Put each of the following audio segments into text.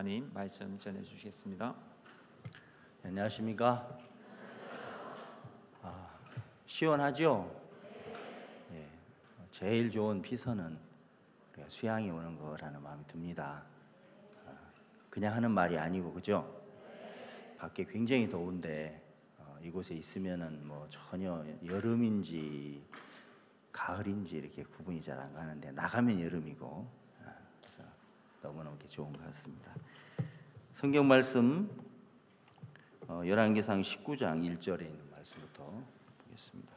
목사님 말씀 전해 주시겠습니다. 안녕하십니까? 시원하죠? 예, 제일 좋은 피서는 우리가 수양이 오는 거라는 마음이 듭니다. 그냥 하는 말이 아니고, 그죠? 밖에 굉장히 더운데 이곳에 있으면은 뭐 전혀 여름인지 가을인지 이렇게 구분이 잘 안 가는데, 나가면 여름이고, 그래서 너무너무 좋은 것 같습니다. 성경 말씀 열왕기상 19장 1절에 있는 말씀부터 보겠습니다.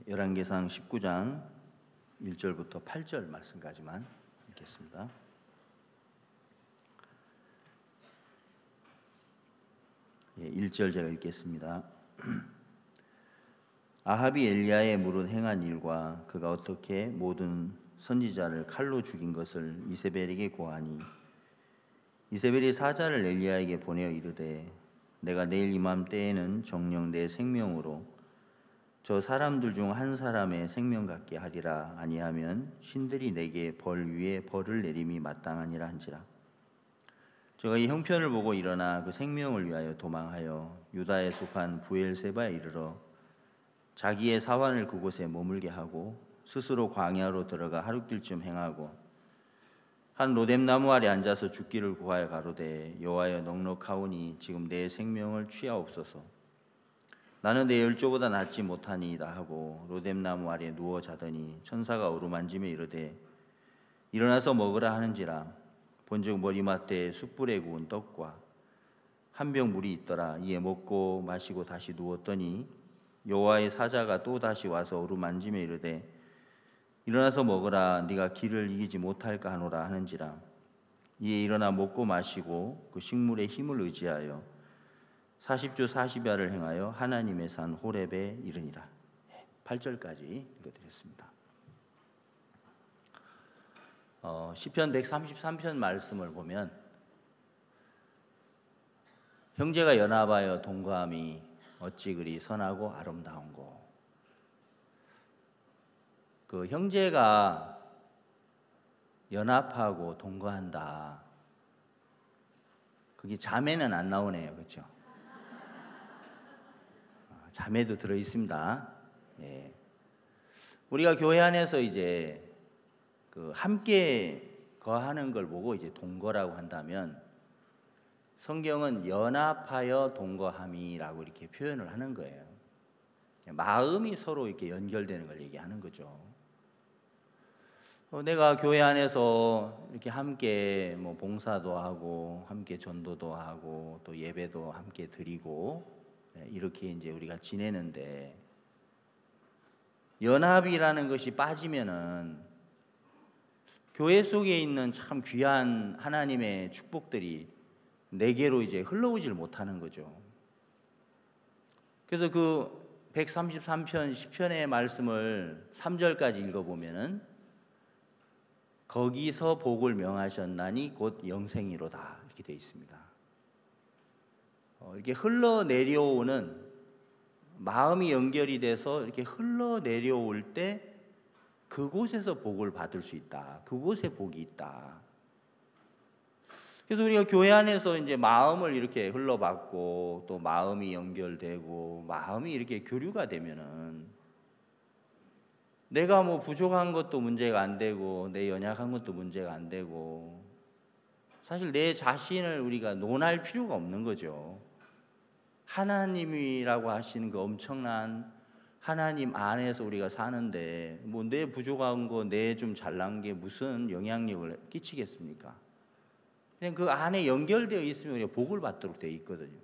열왕기상 19장 1절부터 8절 말씀까지만 읽겠습니다. 1절 제가 읽겠습니다. 아합이 엘리야의 무릇 행한 일과 그가 어떻게 모든 선지자를 칼로 죽인 것을 이세벨에게 고하니, 이세벨이 사자를 엘리야에게 보내어 이르되, 내가 내일 이맘때에는 정녕 내 생명으로 저 사람들 중 한 사람의 생명 같게 하리라. 아니하면 신들이 내게 벌 위에 벌을 내림이 마땅하니라 한지라. 저가 이 형편을 보고 일어나 그 생명을 위하여 도망하여 유다에 속한 부엘세바에 이르러 자기의 사환을 그곳에 머물게 하고 스스로 광야로 들어가 하룻길쯤 행하고 한 로뎀나무 아래 앉아서 죽기를 구하여 가로되, 여호와여 넉넉하오니 지금 내 생명을 취하옵소서. 나는 내 열조보다 낫지 못하니이다 하고 로뎀나무 아래 누워 자더니 천사가 어루만지며 이르되, 일어나서 먹으라 하는지라. 본즉 머리맡에 숯불에 구운 떡과 한 병 물이 있더라. 이에 먹고 마시고 다시 누웠더니 여호와의 사자가 또 다시 와서 어루만지며 이르되, 일어나서 먹으라. 네가 기를 이기지 못할까 하노라 하는지라. 이에 일어나 먹고 마시고 그 식물의 힘을 의지하여 40주 40야를 행하여 하나님의 산 호렙에 이르니라. 8절까지 읽어드렸습니다. 시편 133편 말씀을 보면 형제가 연합하여 동거함이 어찌 그리 선하고 아름다운고. 그 형제가 연합하고 동거한다, 그게 자매는 안 나오네요, 그렇죠? 자매도 들어 있습니다. 예. 우리가 교회 안에서 이제 그 함께 거하는 걸 보고 이제 동거라고 한다면, 성경은 연합하여 동거함이라고 이렇게 표현을 하는 거예요. 마음이 서로 이렇게 연결되는 걸 얘기하는 거죠. 내가 교회 안에서 이렇게 함께 뭐 봉사도 하고 함께 전도도 하고 또 예배도 함께 드리고 이렇게 이제 우리가 지내는데, 연합이라는 것이 빠지면은 교회 속에 있는 참 귀한 하나님의 축복들이 내게로 이제 흘러오질 못하는 거죠. 그래서 그 133편 시편의 말씀을 3절까지 읽어보면은, 거기서 복을 명하셨나니 곧 영생이로다 이렇게 되어 있습니다. 이렇게 흘러내려오는, 마음이 연결이 돼서 이렇게 흘러내려올 때 그곳에서 복을 받을 수 있다. 그곳에 복이 있다. 그래서 우리가 교회 안에서 이제 마음을 이렇게 흘러받고 또 마음이 연결되고 마음이 이렇게 교류가 되면은 내가 뭐 부족한 것도 문제가 안 되고 내 연약한 것도 문제가 안 되고, 사실 내 자신을 우리가 논할 필요가 없는 거죠. 하나님이라고 하시는 그 엄청난 하나님 안에서 우리가 사는데 뭐 내 부족한 거, 내 좀 잘난 게 무슨 영향력을 끼치겠습니까? 그냥 그 안에 연결되어 있으면 우리가 복을 받도록 되어 있거든요.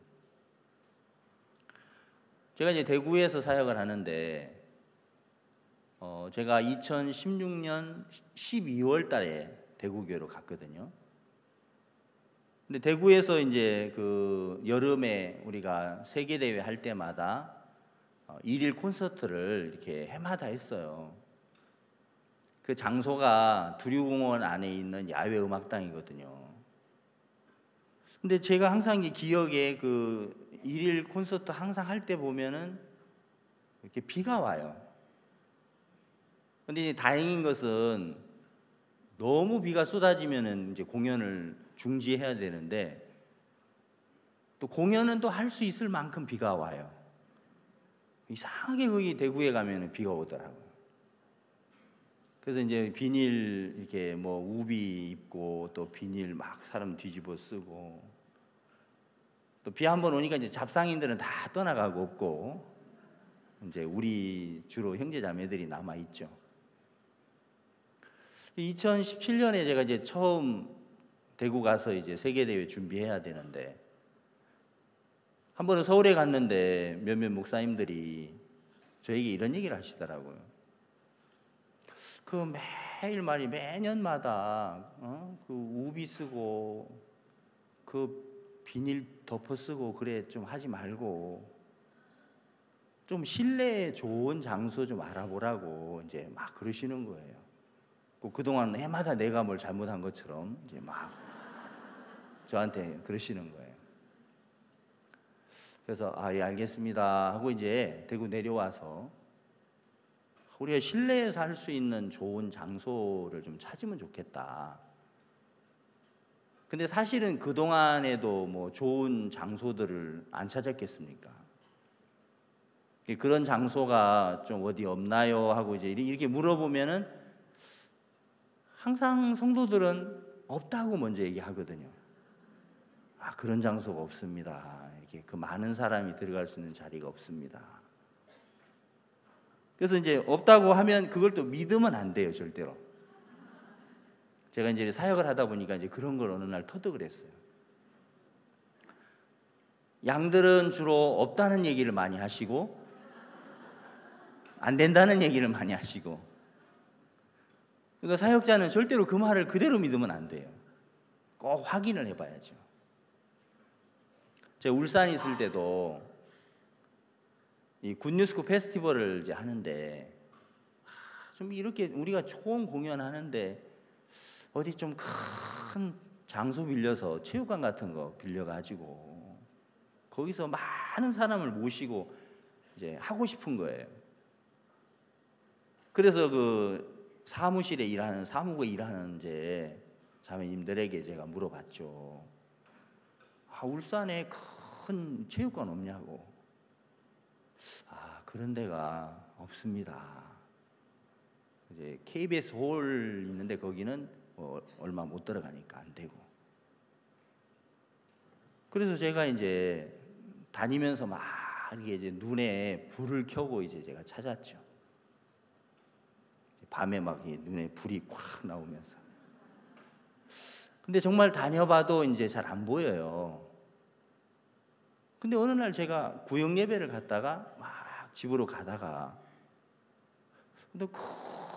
제가 이제 대구에서 사역을 하는데 제가 2016년 12월 달에 대구교회로 갔거든요. 근데 대구에서 이제 그 여름에 우리가 세계대회 할 때마다 일일 콘서트를 이렇게 해마다 했어요. 그 장소가 두류공원 안에 있는 야외 음악당이거든요. 근데 제가 항상 이 기억에 그 일일 콘서트 항상 할 때 보면은 이렇게 비가 와요. 근데 이제 다행인 것은 너무 비가 쏟아지면은 이제 공연을 중지해야 되는데 또 공연은 또 할 수 있을 만큼 비가 와요. 이상하게 거기 대구에 가면은 비가 오더라고요. 그래서 이제 비닐 이렇게 뭐 우비 입고 또 비닐 막 사람 뒤집어 쓰고 또 비 한 번 오니까 이제 잡상인들은 다 떠나가고 없고 이제 우리 주로 형제 자매들이 남아 있죠. 2017년에 제가 이제 처음 대구 가서 이제 세계 대회 준비해야 되는데 한 번은 서울에 갔는데 몇몇 목사님들이 저에게 이런 얘기를 하시더라고요. 그 매일 말이 매년마다 그 우비 쓰고 그 비닐 덮어 쓰고 그래 좀 하지 말고 좀 실내에 좋은 장소 좀 알아보라고 이제 막 그러시는 거예요. 그동안 해마다 내가 뭘 잘못한 것처럼 이제 막 저한테 그러시는 거예요. 그래서 예 알겠습니다 하고 이제 대구 내려와서 우리가 실내에서 할 수 있는 좋은 장소를 좀 찾으면 좋겠다. 근데 사실은 그동안에도 뭐 좋은 장소들을 안 찾았겠습니까? 그런 장소가 좀 어디 없나요? 하고 이제 이렇게 물어보면은 항상 성도들은 없다고 먼저 얘기하거든요. 그런 장소가 없습니다. 이렇게 그 많은 사람이 들어갈 수 있는 자리가 없습니다. 그래서 이제 없다고 하면 그걸 또 믿으면 안 돼요, 절대로. 제가 이제 사역을 하다 보니까 이제 그런 걸 어느 날 터득을 했어요. 양들은 주로 없다는 얘기를 많이 하시고 안 된다는 얘기를 많이 하시고 그러니까 사역자는 절대로 그 말을 그대로 믿으면 안 돼요. 꼭 확인을 해봐야죠. 제가 울산에 있을 때도 이 굿뉴스코 페스티벌을 이제 하는데 좀 이렇게 우리가 좋은 공연하는데 어디 좀 큰 장소 빌려서 체육관 같은 거 빌려가지고 거기서 많은 사람을 모시고 이제 하고 싶은 거예요. 그래서 그 사무실에 일하는 사무국에 일하는 이제 자매님들에게 제가 물어봤죠. 울산에 큰 체육관 없냐고. 그런 데가 없습니다. 이제 KBS 홀 있는데 거기는 얼마 못 들어가니까 안 되고. 그래서 제가 이제 다니면서 막 이게 이제 눈에 불을 켜고 이제 제가 찾았죠. 밤에 막 눈에 불이 콱 나오면서. 근데 정말 다녀봐도 이제 잘 안 보여요. 근데 어느 날 제가 구역 예배를 갔다가 막 집으로 가다가 근데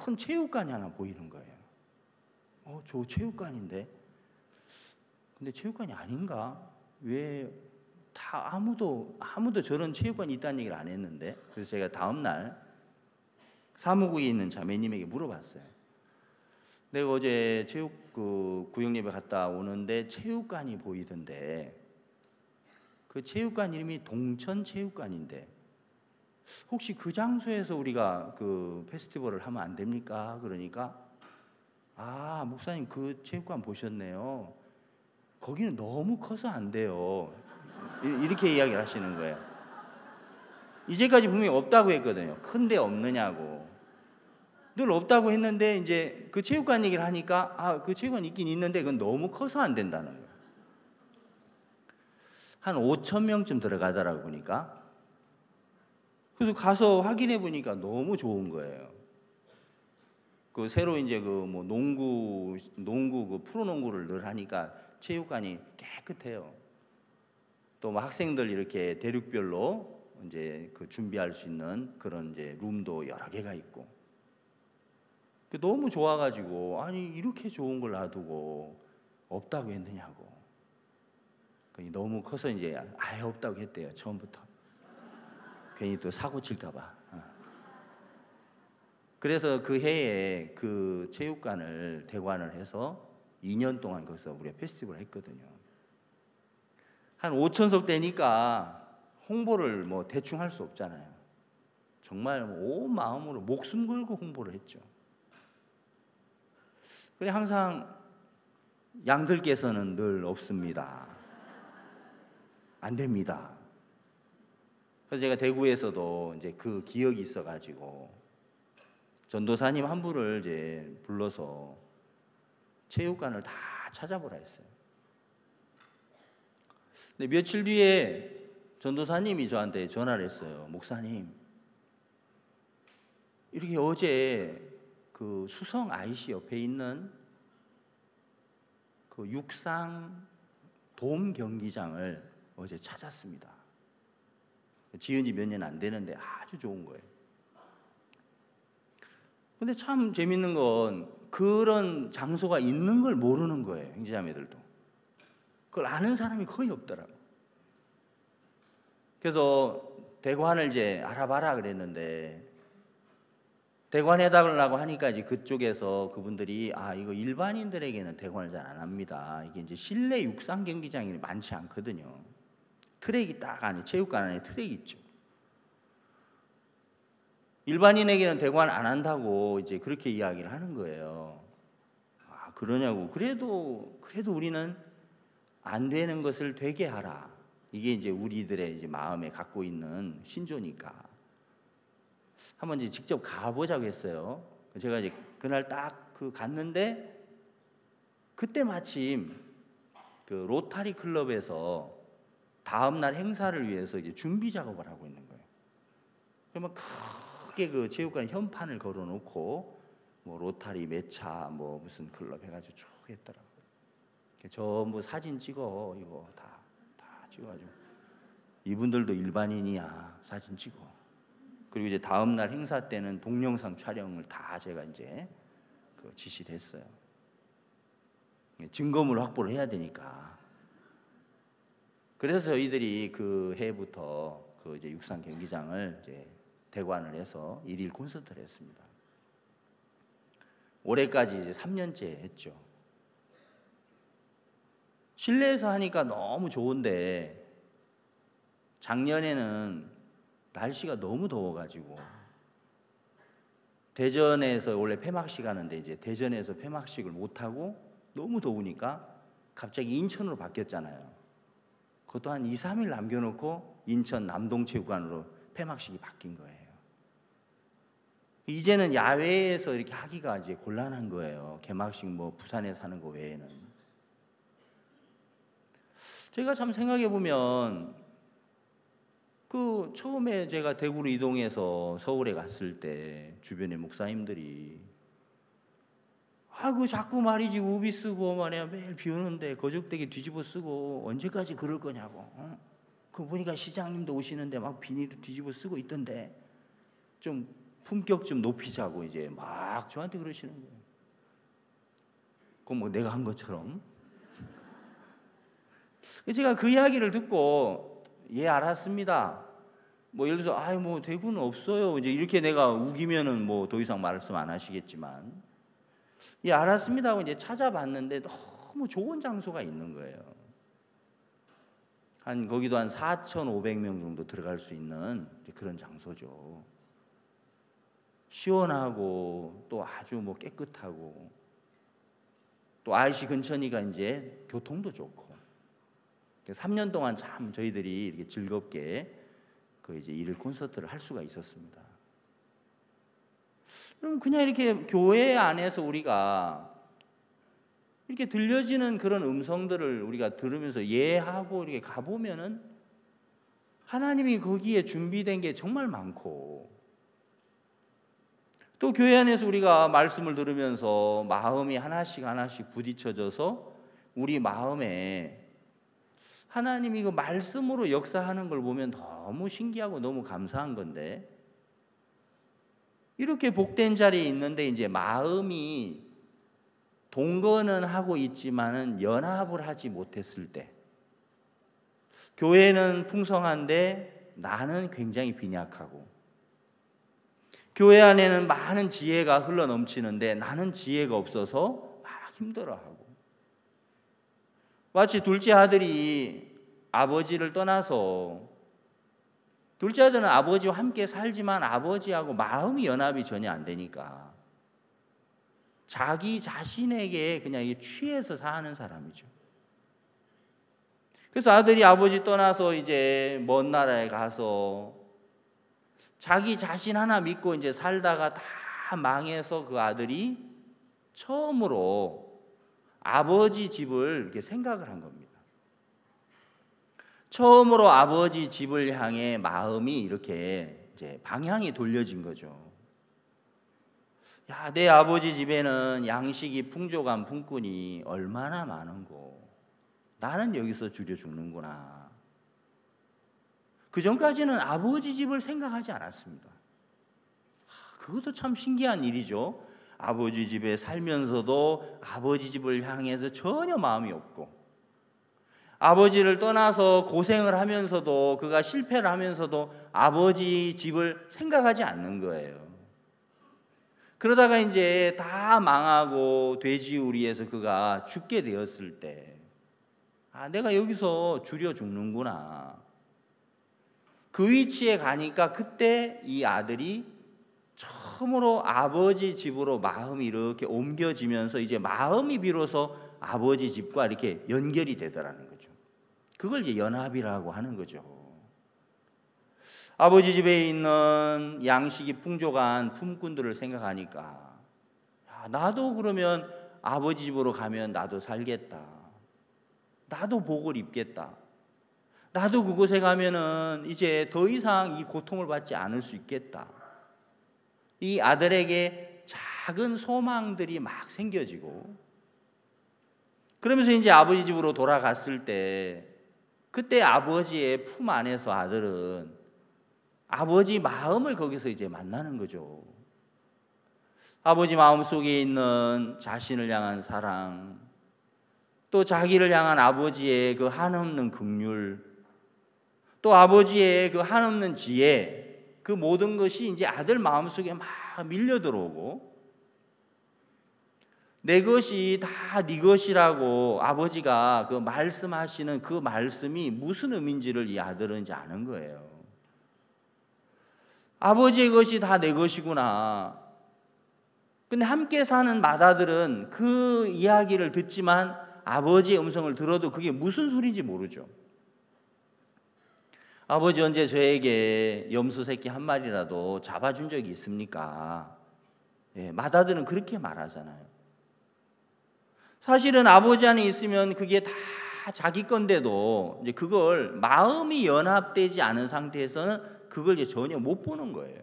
큰 체육관이 하나 보이는 거예요. 저 체육관인데. 근데 체육관이 아닌가? 왜 다 아무도 저런 체육관이 있다는 얘기를 안 했는데. 그래서 제가 다음 날 사무국에 있는 자매님에게 물어봤어요. 내가 어제 구역 예배 갔다 오는데 체육관이 보이던데 그 체육관 이름이 동천체육관인데 혹시 그 장소에서 우리가 그 페스티벌을 하면 안 됩니까? 그러니까 목사님 그 체육관 보셨네요. 거기는 너무 커서 안 돼요. 이렇게 이야기를 하시는 거예요. 이제까지 분명히 없다고 했거든요. 큰데 없느냐고. 늘 없다고 했는데 이제 그 체육관 얘기를 하니까 그 체육관 있긴 있는데 그건 너무 커서 안 된다는 거예요. 한 5천 명쯤 들어가더라고 보니까. 그래서 가서 확인해 보니까 너무 좋은 거예요. 그 새로 이제 그 뭐 농구 그 프로농구를 늘 하니까 체육관이 깨끗해요. 또 뭐 학생들 이렇게 대륙별로 이제 그 준비할 수 있는 그런 이제 룸도 여러 개가 있고. 너무 좋아가지고 이렇게 좋은 걸 놔두고 없다고 했느냐고. 너무 커서 이제 아예 없다고 했대요. 처음부터. 괜히 또 사고 칠까 봐. 그래서 그 해에 그 체육관을 대관을 해서 2년 동안 거기서 우리가 페스티벌을 했거든요. 한 5,000석 되니까 홍보를 뭐 대충 할 수 없잖아요. 정말 온 마음으로 목숨 걸고 홍보를 했죠. 그래 항상 양들께서는 늘 없습니다. 안 됩니다. 그래서 제가 대구에서도 이제 그 기억이 있어가지고 전도사님 한 분을 이제 불러서 체육관을 다 찾아보라 했어요. 근데 며칠 뒤에 전도사님이 저한테 전화를 했어요. 목사님, 이렇게 어제 그 수성 IC 옆에 있는 그 육상 돔 경기장을 어제 찾았습니다. 지은 지 몇 년 안 되는데 아주 좋은 거예요. 근데 참 재밌는 건 그런 장소가 있는 걸 모르는 거예요. 형제자매들도. 그걸 아는 사람이 거의 없더라고요. 그래서 대관을 이제 알아봐라 그랬는데 대관해달라고 하니까 이제 그쪽에서 그분들이 이거 일반인들에게는 대관을 잘 안 합니다. 이게 이제 실내 육상 경기장이 많지 않거든요. 트랙이 딱 안에 체육관 안에 트랙이 있죠. 일반인에게는 대관 안 한다고 이제 그렇게 이야기를 하는 거예요. 그러냐고. 그래도 우리는 안 되는 것을 되게 하라. 이게 이제 우리들의 이제 마음에 갖고 있는 신조니까. 한번 이제 직접 가보자고 했어요. 제가 이제 그날 딱 갔는데 그때 마침 그 로타리 클럽에서 다음 날 행사를 위해서 이제 준비 작업을 하고 있는 거예요. 그러면 크게 그 체육관 현판을 걸어놓고 뭐 로타리 매차 뭐 무슨 클럽 해가지고 쭉 했더라고요. 전부 사진 찍어 이거 다 찍어가지고 이분들도 일반인이야 사진 찍어. 그리고 이제 다음 날 행사 때는 동영상 촬영을 다 제가 이제 지시를 했어요. 증거물 확보를 해야 되니까. 그래서 저희들이 그 해부터 그 이제 육상 경기장을 이제 대관을 해서 일일 콘서트를 했습니다. 올해까지 이제 3년째 했죠. 실내에서 하니까 너무 좋은데 작년에는 날씨가 너무 더워가지고 대전에서 원래 폐막식 하는데 이제 대전에서 폐막식을 못하고 너무 더우니까 갑자기 인천으로 바뀌었잖아요. 그것도 한 2, 3일 남겨놓고 인천 남동체육관으로 폐막식이 바뀐 거예요. 이제는 야외에서 이렇게 하기가 이제 곤란한 거예요. 개막식 뭐 부산에서 하는 거 외에는. 제가 참 생각해 보면 그 처음에 제가 대구로 이동해서 서울에 갔을 때 주변의 목사님들이 그 자꾸 말이지 우비 쓰고 말이야 매일 비 오는데 거적대기 뒤집어 쓰고 언제까지 그럴 거냐고. 그 보니까 시장님도 오시는데 막 비닐도 뒤집어 쓰고 있던데 좀 품격 좀 높이자고 이제 막 저한테 그러시는 거예요. 그건 뭐 내가 한 것처럼. 제가 그 이야기를 듣고 알았습니다. 뭐 예를 들어서 뭐 대구는 없어요. 이제 이렇게 내가 우기면은 뭐 더 이상 말씀 안 하시겠지만 알았습니다 하고 이제 찾아봤는데 너무 좋은 장소가 있는 거예요. 거기도 한 4,500명 정도 들어갈 수 있는 그런 장소죠. 시원하고 또 아주 뭐 깨끗하고 또 IC 근처니까 이제 교통도 좋고 3년 동안 참 저희들이 이렇게 즐겁게 그 이제 일일 콘서트를 할 수가 있었습니다. 그럼 그냥 이렇게 교회 안에서 우리가 이렇게 들려지는 그런 음성들을 우리가 들으면서 예하고 이렇게 가보면은 하나님이 거기에 준비된 게 정말 많고 또 교회 안에서 우리가 말씀을 들으면서 마음이 하나씩 부딪혀져서 우리 마음에 하나님이 그 말씀으로 역사하는 걸 보면 너무 신기하고 너무 감사한 건데 이렇게 복된 자리에 있는데 이제 마음이 동거는 하고 있지만은 연합을 하지 못했을 때 교회는 풍성한데 나는 굉장히 빈약하고 교회 안에는 많은 지혜가 흘러 넘치는데 나는 지혜가 없어서 막 힘들어하고, 마치 둘째 아들이 아버지를 떠나서, 둘째 아들은 아버지와 함께 살지만 아버지하고 마음이 연합이 전혀 안 되니까 자기 자신에게 그냥 취해서 사는 사람이죠. 그래서 아들이 아버지 떠나서 이제 먼 나라에 가서 자기 자신 하나 믿고 이제 살다가 다 망해서 그 아들이 처음으로 아버지 집을 이렇게 생각을 한 겁니다. 처음으로 아버지 집을 향해 마음이 이렇게 이제 방향이 돌려진 거죠. 야, 내 아버지 집에는 양식이 풍족한 품꾼이 얼마나 많은고, 나는 여기서 줄여 죽는구나. 그 전까지는 아버지 집을 생각하지 않았습니다. 그것도 참 신기한 일이죠. 아버지 집에 살면서도 아버지 집을 향해서 전혀 마음이 없고, 아버지를 떠나서 고생을 하면서도, 그가 실패를 하면서도 아버지 집을 생각하지 않는 거예요. 그러다가 이제 다 망하고 돼지우리에서 그가 죽게 되었을 때, 아, 내가 여기서 줄여 죽는구나. 그 위치에 가니까 그때 이 아들이 처음으로 아버지 집으로 마음이 이렇게 옮겨지면서 이제 마음이 비로소 아버지 집과 이렇게 연결이 되더라는 거죠. 그걸 이제 연합이라고 하는 거죠. 아버지 집에 있는 양식이 풍족한 품꾼들을 생각하니까, 야, 나도 그러면 아버지 집으로 가면 나도 살겠다. 나도 복을 입겠다. 나도 그곳에 가면은 이제 더 이상 이 고통을 받지 않을 수 있겠다. 이 아들에게 작은 소망들이 막 생겨지고, 그러면서 이제 아버지 집으로 돌아갔을 때, 그때 아버지의 품 안에서 아들은 아버지 마음을 거기서 이제 만나는 거죠. 아버지 마음 속에 있는 자신을 향한 사랑, 또 자기를 향한 아버지의 그 한없는 긍휼, 또 아버지의 그 한없는 지혜, 그 모든 것이 이제 아들 마음 속에 막 밀려 들어오고, 내 것이 다 네 것이라고 아버지가 그 말씀하시는 그 말씀이 무슨 의미인지를 이 아들은 이제 아는 거예요. 아버지의 것이 다 내 것이구나. 근데 함께 사는 맏아들은 그 이야기를 듣지만 아버지의 음성을 들어도 그게 무슨 소리인지 모르죠. 아버지 언제 저에게 염소 새끼 한 마리라도 잡아준 적이 있습니까? 예, 맏아들은 그렇게 말하잖아요. 사실은 아버지 안에 있으면 그게 다 자기 건데도 이제 그걸 마음이 연합되지 않은 상태에서는 그걸 이제 전혀 못 보는 거예요.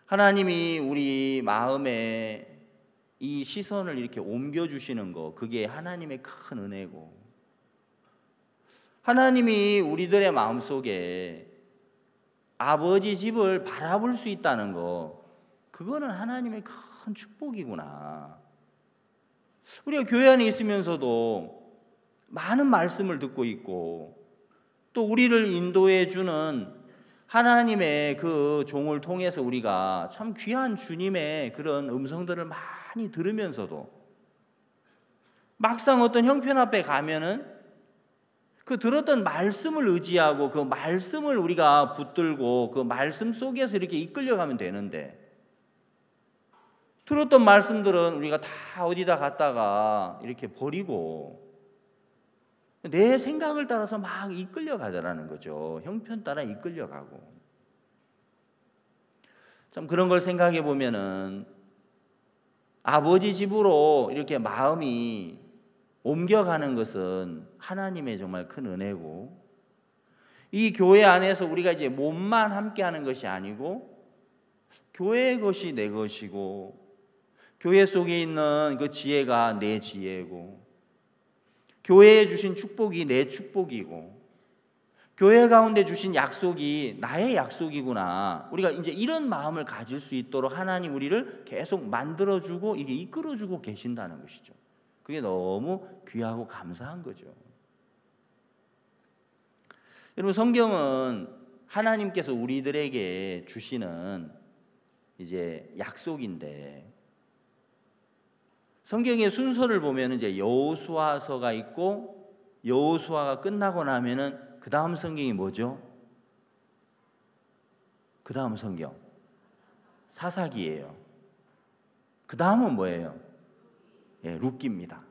하나님이 우리 마음에 이 시선을 이렇게 옮겨주시는 거, 그게 하나님의 큰 은혜고, 하나님이 우리들의 마음속에 아버지 집을 바라볼 수 있다는 거, 그거는 하나님의 큰 축복이구나. 우리가 교회 안에 있으면서도 많은 말씀을 듣고 있고, 또 우리를 인도해 주는 하나님의 그 종을 통해서 우리가 참 귀한 주님의 그런 음성들을 많이 들으면서도 막상 어떤 형편 앞에 가면은 그 들었던 말씀을 의지하고 그 말씀을 우리가 붙들고 그 말씀 속에서 이렇게 이끌려가면 되는데, 들었던 말씀들은 우리가 다 어디다 갔다가 이렇게 버리고 내 생각을 따라서 막 이끌려가더라는 거죠. 형편 따라 이끌려가고. 참 그런 걸 생각해 보면은 아버지 집으로 이렇게 마음이 옮겨가는 것은 하나님의 정말 큰 은혜고, 이 교회 안에서 우리가 이제 몸만 함께 하는 것이 아니고 교회의 것이 내 것이고, 교회 속에 있는 그 지혜가 내 지혜고, 교회에 주신 축복이 내 축복이고, 교회 가운데 주신 약속이 나의 약속이구나. 우리가 이제 이런 마음을 가질 수 있도록 하나님 우리를 계속 만들어주고 이게 이끌어주고 계신다는 것이죠. 그게 너무 귀하고 감사한 거죠. 여러분, 성경은 하나님께서 우리들에게 주시는 이제 약속인데, 성경의 순서를 보면 이제 여호수아서가 있고, 여호수아가 끝나고 나면은 그 다음 성경이 뭐죠? 그 다음 성경 사사기예요. 그 다음은 뭐예요? 예, 룻기입니다.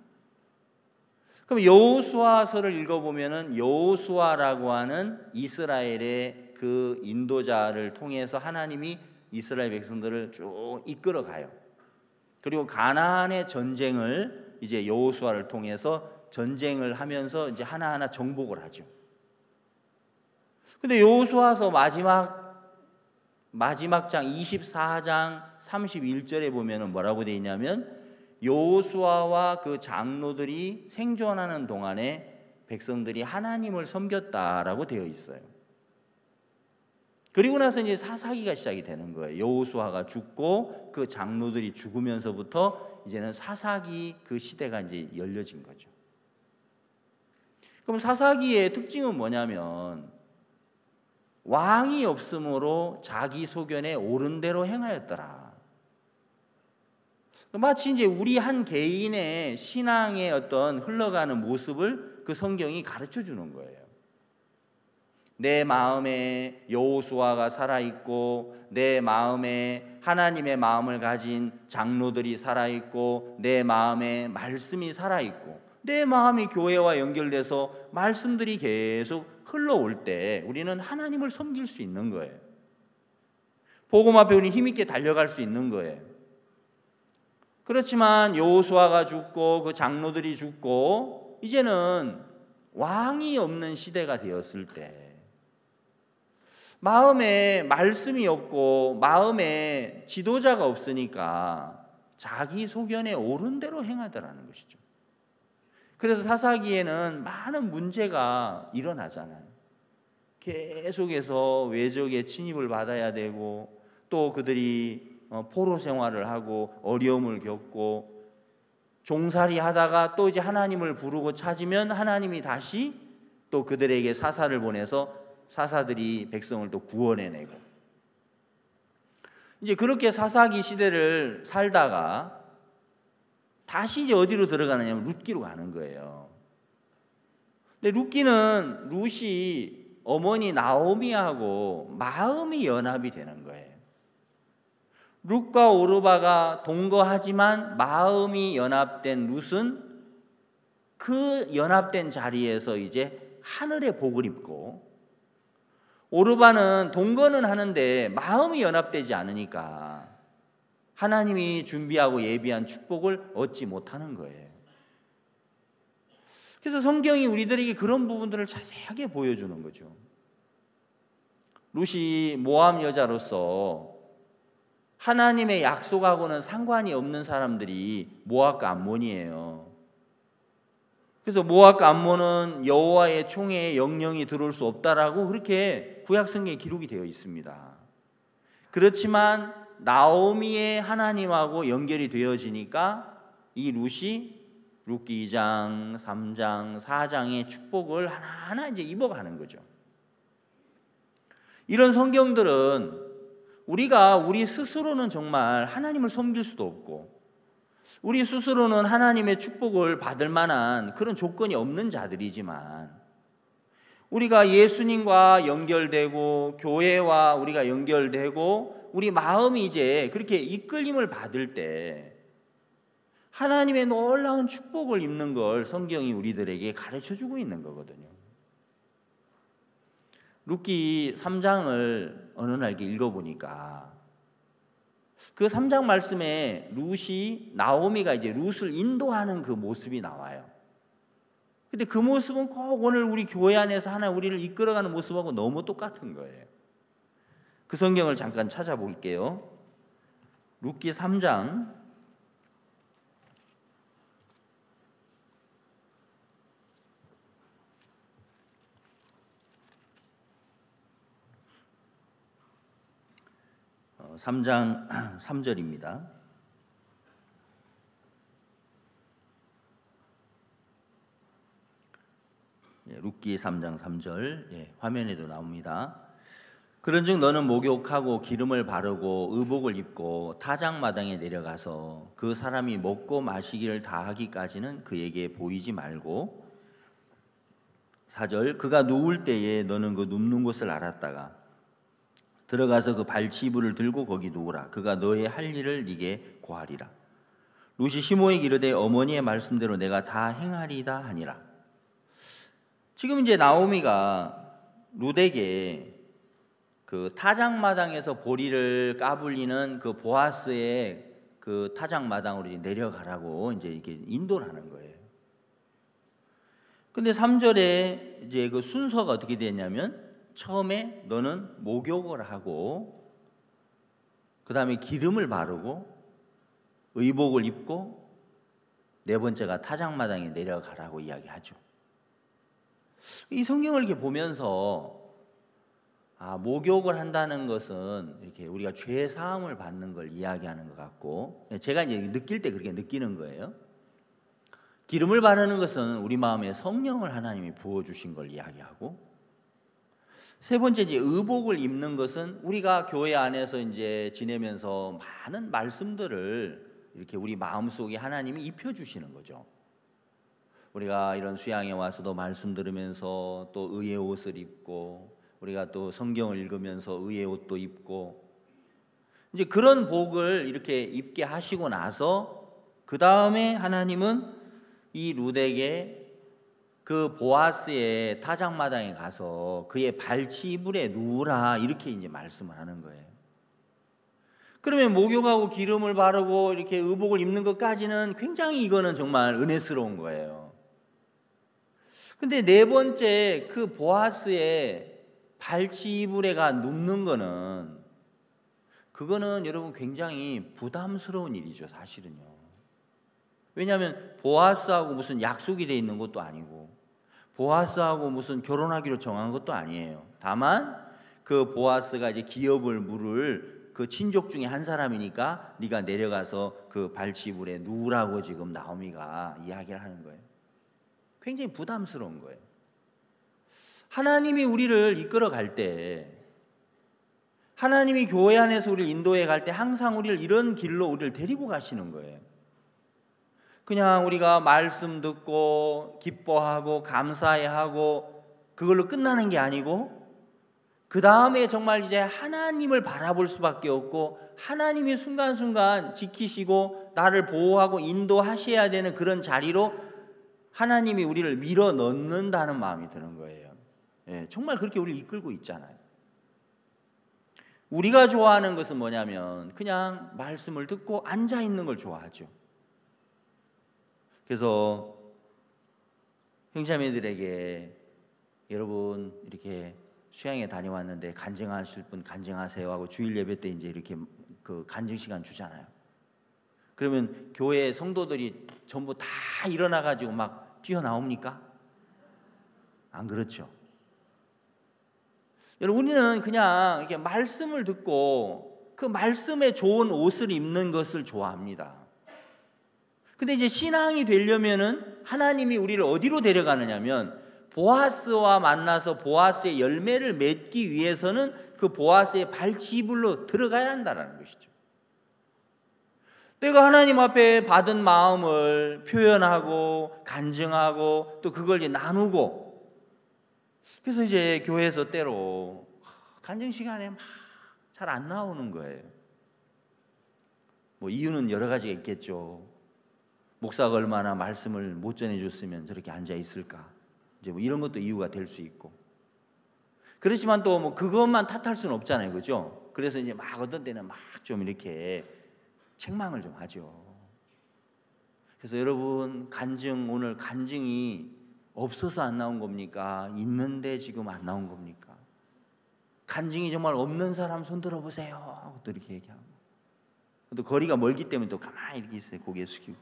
그럼 여호수아서를 읽어보면은 여호수아라고 하는 이스라엘의 그 인도자를 통해서 하나님이 이스라엘 백성들을 쭉 이끌어 가요. 그리고 가나안의 전쟁을 이제 여호수아를 통해서 전쟁을 하면서 이제 하나하나 정복을 하죠. 근데 여호수아서 마지막 장 24장 31절에 보면은 뭐라고 되어 있냐면, 여호수아와 그 장로들이 생존하는 동안에 백성들이 하나님을 섬겼다라고 되어 있어요. 그리고 나서 이제 사사기가 시작이 되는 거예요. 여호수아가 죽고 그 장로들이 죽으면서부터 이제는 사사기 그 시대가 이제 열려진 거죠. 그럼 사사기의 특징은 뭐냐면, 왕이 없으므로 자기 소견에 옳은 대로 행하였더라. 마치 이제 우리 한 개인의 신앙의 어떤 흘러가는 모습을 그 성경이 가르쳐 주는 거예요. 내 마음에 여호수아가 살아있고, 내 마음에 하나님의 마음을 가진 장로들이 살아있고, 내 마음에 말씀이 살아있고, 내 마음이 교회와 연결돼서 말씀들이 계속 흘러올 때 우리는 하나님을 섬길 수 있는 거예요. 복음 앞에 우리 힘있게 달려갈 수 있는 거예요. 그렇지만 여호수아가 죽고 그 장로들이 죽고 이제는 왕이 없는 시대가 되었을 때, 마음에 말씀이 없고 마음에 지도자가 없으니까 자기 소견에 옳은 대로 행하더라는 것이죠. 그래서 사사기에는 많은 문제가 일어나잖아요. 계속해서 외적의 침입을 받아야 되고, 또 그들이 포로 생활을 하고 어려움을 겪고, 종살이 하다가 또 이제 하나님을 부르고 찾으면 하나님이 다시 또 그들에게 사사를 보내서 사사들이 백성을 또 구원해내고, 이제 그렇게 사사기 시대를 살다가 다시 이제 어디로 들어가느냐면 룻기로 가는 거예요. 근데 룻이 어머니 나오미하고 마음이 연합이 되는 거예요. 룻과 오르바가 동거하지만 마음이 연합된 룻은 그 연합된 자리에서 이제 하늘의 복을 입고, 오르바는 동거는 하는데 마음이 연합되지 않으니까 하나님이 준비하고 예비한 축복을 얻지 못하는 거예요. 그래서 성경이 우리들에게 그런 부분들을 자세하게 보여주는 거죠. 룻이 모압 여자로서 하나님의 약속하고는 상관이 없는 사람들이 모압과 암몬이에요. 그래서 모압과 암몬은 여호와의 총회에 영영이 들어올 수 없다라고 그렇게 구약 성경에 기록이 되어 있습니다. 그렇지만 나오미의 하나님하고 연결이 되어지니까 이 룻이 룻기 2장, 3장, 4장의 축복을 하나하나 이제 입어가는 거죠. 이런 성경들은 우리가 우리 스스로는 정말 하나님을 섬길 수도 없고, 우리 스스로는 하나님의 축복을 받을 만한 그런 조건이 없는 자들이지만, 우리가 예수님과 연결되고 교회와 우리가 연결되고 우리 마음이 이제 그렇게 이끌림을 받을 때 하나님의 놀라운 축복을 입는 걸 성경이 우리들에게 가르쳐주고 있는 거거든요. 룻기 3장을 어느 날 이렇게 읽어보니까 그 3장 말씀에 나오미가 이제 룻을 인도하는 그 모습이 나와요. 근데 그 모습은 꼭 오늘 우리 교회 안에서 하나 우리를 이끌어가는 모습하고 너무 똑같은 거예요. 그 성경을 잠깐 찾아볼게요. 룻기 3장 3장 3절입니다. 룻기 3장 3절, 화면에도 나옵니다. 그런즉 너는 목욕하고 기름을 바르고 의복을 입고 타작마당에 내려가서 그 사람이 먹고 마시기를 다 하기까지는 그에게 보이지 말고 4절 그가 누울 때에 너는 그 눕는 곳을 알았다가 들어가서 그 발치이불을 들고 거기 누우라. 그가 너의 할 일을 네게 고하리라. 룻이 시므에게 이르되 어머니의 말씀대로 내가 다 행하리이다 하니라. 지금 이제 나오미가 룻에게 그 타작마당에서 보리를 까불리는 그 보아스의 그 타작마당으로 이제 내려가라고 이제 이렇게 인도를 하는 거예요. 근데 3절에 이제 그 순서가 어떻게 됐냐면 처음에 너는 목욕을 하고 그 다음에 기름을 바르고 의복을 입고 네 번째가 타작마당에 내려가라고 이야기하죠. 이 성경을 이렇게 보면서 목욕을 한다는 것은 이렇게 우리가 죄 사함을 받는 걸 이야기하는 것 같고, 제가 이제 느낄 때 그렇게 느끼는 거예요. 기름을 바르는 것은 우리 마음에 성령을 하나님이 부어 주신 걸 이야기하고, 세 번째 이제 의복을 입는 것은 우리가 교회 안에서 이제 지내면서 많은 말씀들을 이렇게 우리 마음속에 하나님이 입혀 주시는 거죠. 우리가 이런 수양에 와서도 말씀 들으면서 또 의의 옷을 입고, 우리가 또 성경을 읽으면서 의의 옷도 입고, 이제 그런 복을 이렇게 입게 하시고 나서 그 다음에 하나님은 이 룻에게 그 보아스의 타작마당에 가서 그의 발치이불에 누우라 이렇게 이제 말씀을 하는 거예요. 그러면 목욕하고 기름을 바르고 이렇게 의복을 입는 것까지는 굉장히 이거는 정말 은혜스러운 거예요. 근데 네 번째 그 보아스의 발치이불에가 눕는 거는, 그거는 여러분 굉장히 부담스러운 일이죠, 사실은요. 왜냐하면 보아스하고 무슨 약속이 돼 있는 것도 아니고 보아스하고 무슨 결혼하기로 정한 것도 아니에요. 다만 그 보아스가 이제 기업을 물을 그 친족 중에 한 사람이니까 네가 내려가서 그 발치이불에 누우라고 지금 나오미가 이야기를 하는 거예요. 굉장히 부담스러운 거예요. 하나님이 우리를 이끌어 갈 때, 하나님이 교회 안에서 우리를 인도해 갈 때 항상 우리를 이런 길로 우리를 데리고 가시는 거예요. 그냥 우리가 말씀 듣고 기뻐하고 감사해하고 그걸로 끝나는 게 아니고, 그 다음에 정말 이제 하나님을 바라볼 수밖에 없고 하나님이 순간순간 지키시고 나를 보호하고 인도하셔야 되는 그런 자리로 하나님이 우리를 밀어 넣는다는 마음이 드는 거예요. 정말 그렇게 우리를 이끌고 있잖아요. 우리가 좋아하는 것은 뭐냐면 그냥 말씀을 듣고 앉아 있는 걸 좋아하죠. 그래서 형제자매들에게 여러분 이렇게 수양회 다녀왔는데 간증하실 분 간증하세요 하고 주일 예배 때 이제 이렇게 그 간증 시간 주잖아요. 그러면 교회 성도들이 전부 다 일어나 가지고 막 뛰어나옵니까? 안 그렇죠. 여러분, 우리는 그냥 이렇게 말씀을 듣고 그 말씀에 좋은 옷을 입는 것을 좋아합니다. 근데 이제 신앙이 되려면은 하나님이 우리를 어디로 데려가느냐면 보아스와 만나서 보아스의 열매를 맺기 위해서는 그 보아스의 발치이불로 들어가야 한다는 것이죠. 내가 하나님 앞에 받은 마음을 표현하고 간증하고 또 그걸 이제 나누고, 그래서 이제 교회에서 때로 간증 시간에 막 잘 안 나오는 거예요. 뭐 이유는 여러 가지가 있겠죠. 목사가 얼마나 말씀을 못 전해줬으면 저렇게 앉아 있을까, 이제 뭐 이런 것도 이유가 될 수 있고, 그렇지만 또 뭐 그것만 탓할 수는 없잖아요, 그죠? 그래서 이제 막 어떤 때는 막 좀 이렇게 책망을 좀 하죠. 그래서 여러분, 간증, 오늘 간증이 없어서 안 나온 겁니까? 있는데 지금 안 나온 겁니까? 간증이 정말 없는 사람 손 들어보세요 하고 또 이렇게 얘기하고, 또 거리가 멀기 때문에 또 가만히 이렇게 있어요, 고개 숙이고.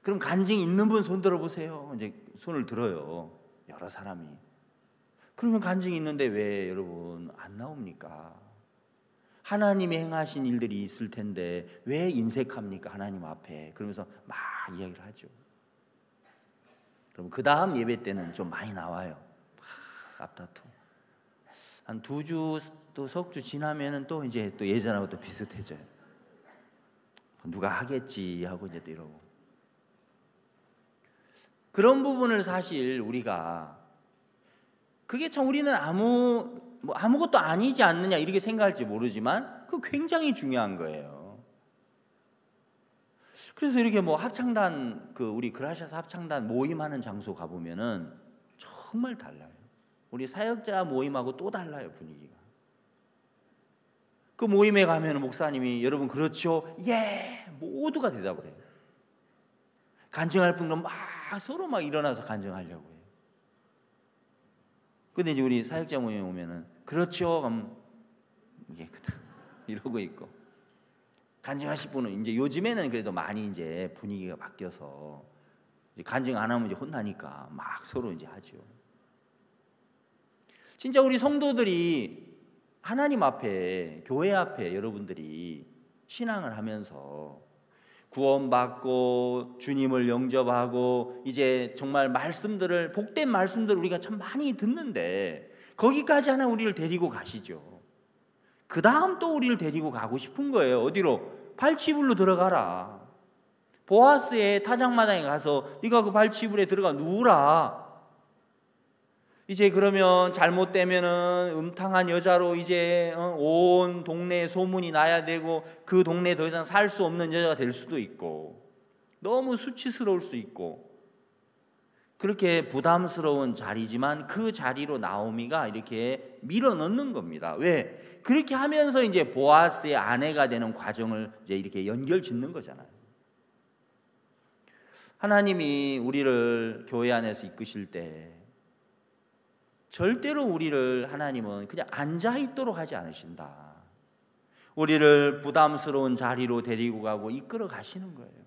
그럼 간증이 있는 분 손 들어보세요. 이제 손을 들어요, 여러 사람이. 그러면 간증이 있는데 왜 여러분 안 나옵니까? 하나님이 행하신 일들이 있을 텐데 왜 인색합니까? 하나님 앞에. 그러면서 막 이야기를 하죠. 그럼 그 다음 예배 때는 좀 많이 나와요. 막 앞다투. 한 2주 또 석 주 지나면은 또 이제 또 예전하고 또 비슷해져요. 누가 하겠지 하고 이제 또 이러고. 그런 부분을 사실 우리가 그게 참 우리는 아무것도 아니지 않느냐 이렇게 생각할지 모르지만 그 굉장히 중요한 거예요. 그래서 이렇게 뭐 합창단 우리 그라시아스 합창단 모임하는 장소 가보면은 정말 달라요. 우리 사역자 모임하고 또 달라요, 분위기가. 그 모임에 가면 목사님이 여러분 그렇죠? 예! 모두가 대답을 해요. 간증할 분들은 막 서로 막 일어나서 간증하려고 해요. 근데 이제 우리 사역자 모임에 오면은 그렇죠? 그럼 이게 이러고 있고. 간증하실 분은 이제 요즘에는 그래도 많이 이제 분위기가 바뀌어서 이제 간증 안 하면 이제 혼나니까 막 서로 이제 하죠. 진짜 우리 성도들이 하나님 앞에, 교회 앞에 여러분들이 신앙을 하면서 구원받고 주님을 영접하고 이제 정말 말씀들을, 복된 말씀들을 우리가 참 많이 듣는데 거기까지 하나 우리를 데리고 가시죠. 그 다음 또 우리를 데리고 가고 싶은 거예요. 어디로? 발치불로 들어가라. 보아스의 타작마당에 가서 네가 그 발치불에 들어가 누우라. 이제 그러면 잘못되면은 음탕한 여자로 이제 온 동네에 소문이 나야 되고 그 동네에 더 이상 살 수 없는 여자가 될 수도 있고 너무 수치스러울 수 있고 그렇게 부담스러운 자리지만 그 자리로 나오미가 이렇게 밀어넣는 겁니다. 왜? 그렇게 하면서 이제 보아스의 아내가 되는 과정을 이제 이렇게 연결짓는 거잖아요. 하나님이 우리를 교회 안에서 이끄실 때 절대로 우리를 하나님은 그냥 앉아있도록 하지 않으신다. 우리를 부담스러운 자리로 데리고 가고 이끌어 가시는 거예요.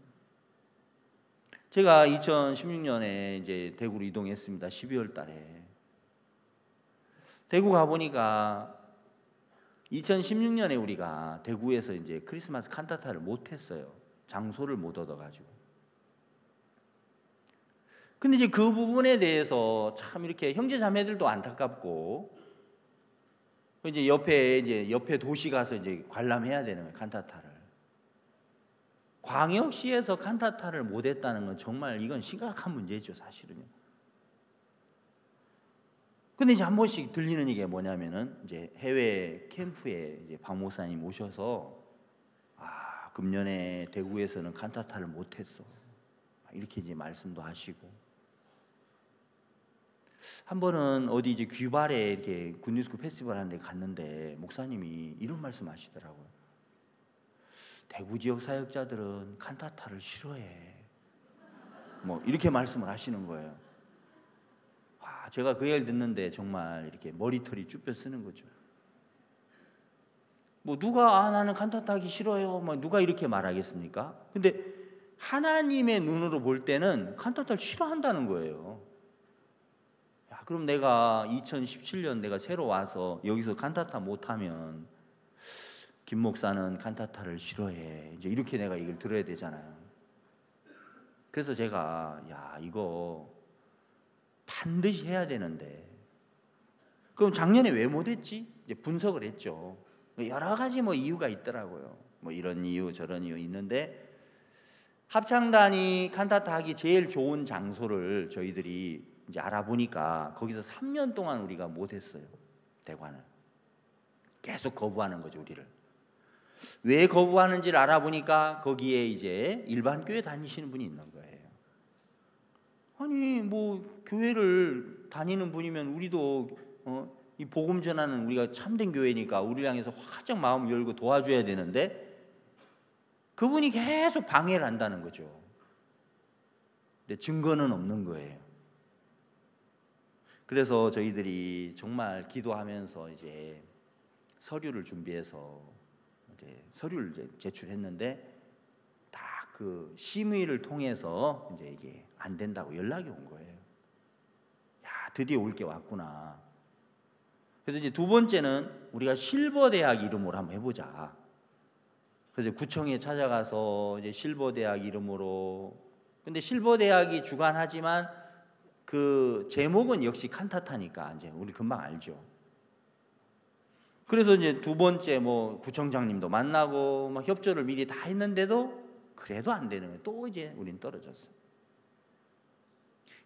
제가 2016년에 이제 대구로 이동했습니다. 12월 달에. 대구 가보니까 2016년에 우리가 대구에서 이제 크리스마스 칸타타를 못했어요. 장소를 못 얻어가지고. 근데 이제 그 부분에 대해서 참 이렇게 형제 자매들도 안타깝고 이제 옆에 도시 가서 이제 관람해야 되는 거예요, 칸타타를. 광역시에서 칸타타를 못했다는 건 정말 이건 심각한 문제죠, 사실은요. 근데 이제 한 번씩 들리는 얘기가 뭐냐면은 이제 해외 캠프에 이제 박 목사님 오셔서 금년에 대구에서는 칸타타를 못했어. 이렇게 이제 말씀도 하시고. 한 번은 어디 이제 귀발에 이렇게 굿뉴스쿨 페스티벌 하는데 갔는데 목사님이 이런 말씀하시더라고요. 대구 지역 사역자들은 칸타타를 싫어해. 뭐 이렇게 말씀을 하시는 거예요. 제가 그 얘기를 듣는데 정말 이렇게 머리털이 쭈뼛 쓰는 거죠. 뭐 누가 나는 칸타타 하기 싫어요. 뭐 누가 이렇게 말하겠습니까? 근데 하나님의 눈으로 볼 때는 칸타타를 싫어한다는 거예요. 그럼 내가 2017년 내가 새로 와서 여기서 칸타타 못하면 김 목사는 칸타타를 싫어해. 이제 이렇게 내가 얘기를 들어야 되잖아요. 그래서 제가 이거 반드시 해야 되는데 그럼 작년에 왜 못했지? 이제 분석을 했죠. 여러 가지 뭐 이유가 있더라고요. 뭐 이런 이유 저런 이유 있는데 합창단이 칸타타 하기 제일 좋은 장소를 저희들이 이제 알아보니까 거기서 3년 동안 우리가 못했어요. 대관을 계속 거부하는 거죠, 우리를. 왜 거부하는지를 알아보니까 거기에 이제 일반 교회 다니시는 분이 있는 거예요. 아니 뭐 교회를 다니는 분이면 우리도 이 복음 전하는 우리가 참된 교회니까 우리를 향해서 활짝 마음 열고 도와줘야 되는데 그분이 계속 방해를 한다는 거죠. 근데 증거는 없는 거예요. 그래서 저희들이 정말 기도하면서 이제 서류를 준비해서 이제 서류를 이제 제출했는데 딱 그 심의를 통해서 이제 이게 안 된다고 연락이 온 거예요. 드디어 올 게 왔구나. 그래서 이제 두 번째는 우리가 실버 대학 이름으로 한번 해보자. 그래서 구청에 찾아가서 이제 실버 대학 이름으로. 근데 실버 대학이 주관하지만 그 제목은 역시 칸타타니까 이제 우리 금방 알죠. 그래서 이제 두 번째 뭐 구청장님도 만나고 막 협조를 미리 다 했는데도 그래도 안 되는 거예요. 또 이제 우린 떨어졌어요.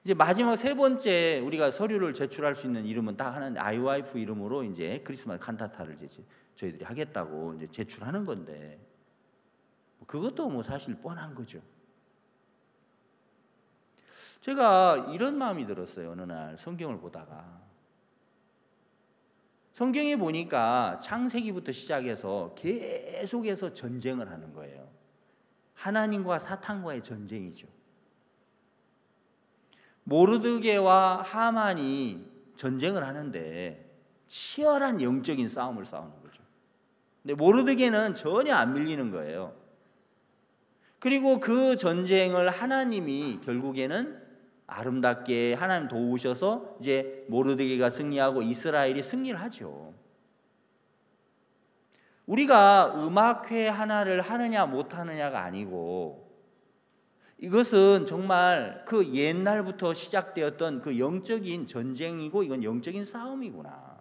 이제 마지막 세 번째 우리가 서류를 제출할 수 있는 이름은 딱 하나인데 아이와이프 이름으로 이제 크리스마스 칸타타를 이제 저희들이 하겠다고 이제 제출하는 건데 그것도 뭐 사실 뻔한 거죠. 제가 이런 마음이 들었어요. 어느 날 성경을 보다가 성경에 보니까 창세기부터 시작해서 계속해서 전쟁을 하는 거예요. 하나님과 사탄과의 전쟁이죠. 모르드게와 하만이 전쟁을 하는데 치열한 영적인 싸움을 싸우는 거죠. 근데 모르드게는 전혀 안 밀리는 거예요. 그리고 그 전쟁을 하나님이 결국에는 아름답게 하나님 도우셔서 이제 모르드게가 승리하고 이스라엘이 승리를 하죠. 우리가 음악회 하나를 하느냐 못하느냐가 아니고 이것은 정말 그 옛날부터 시작되었던 그 영적인 전쟁이고 이건 영적인 싸움이구나.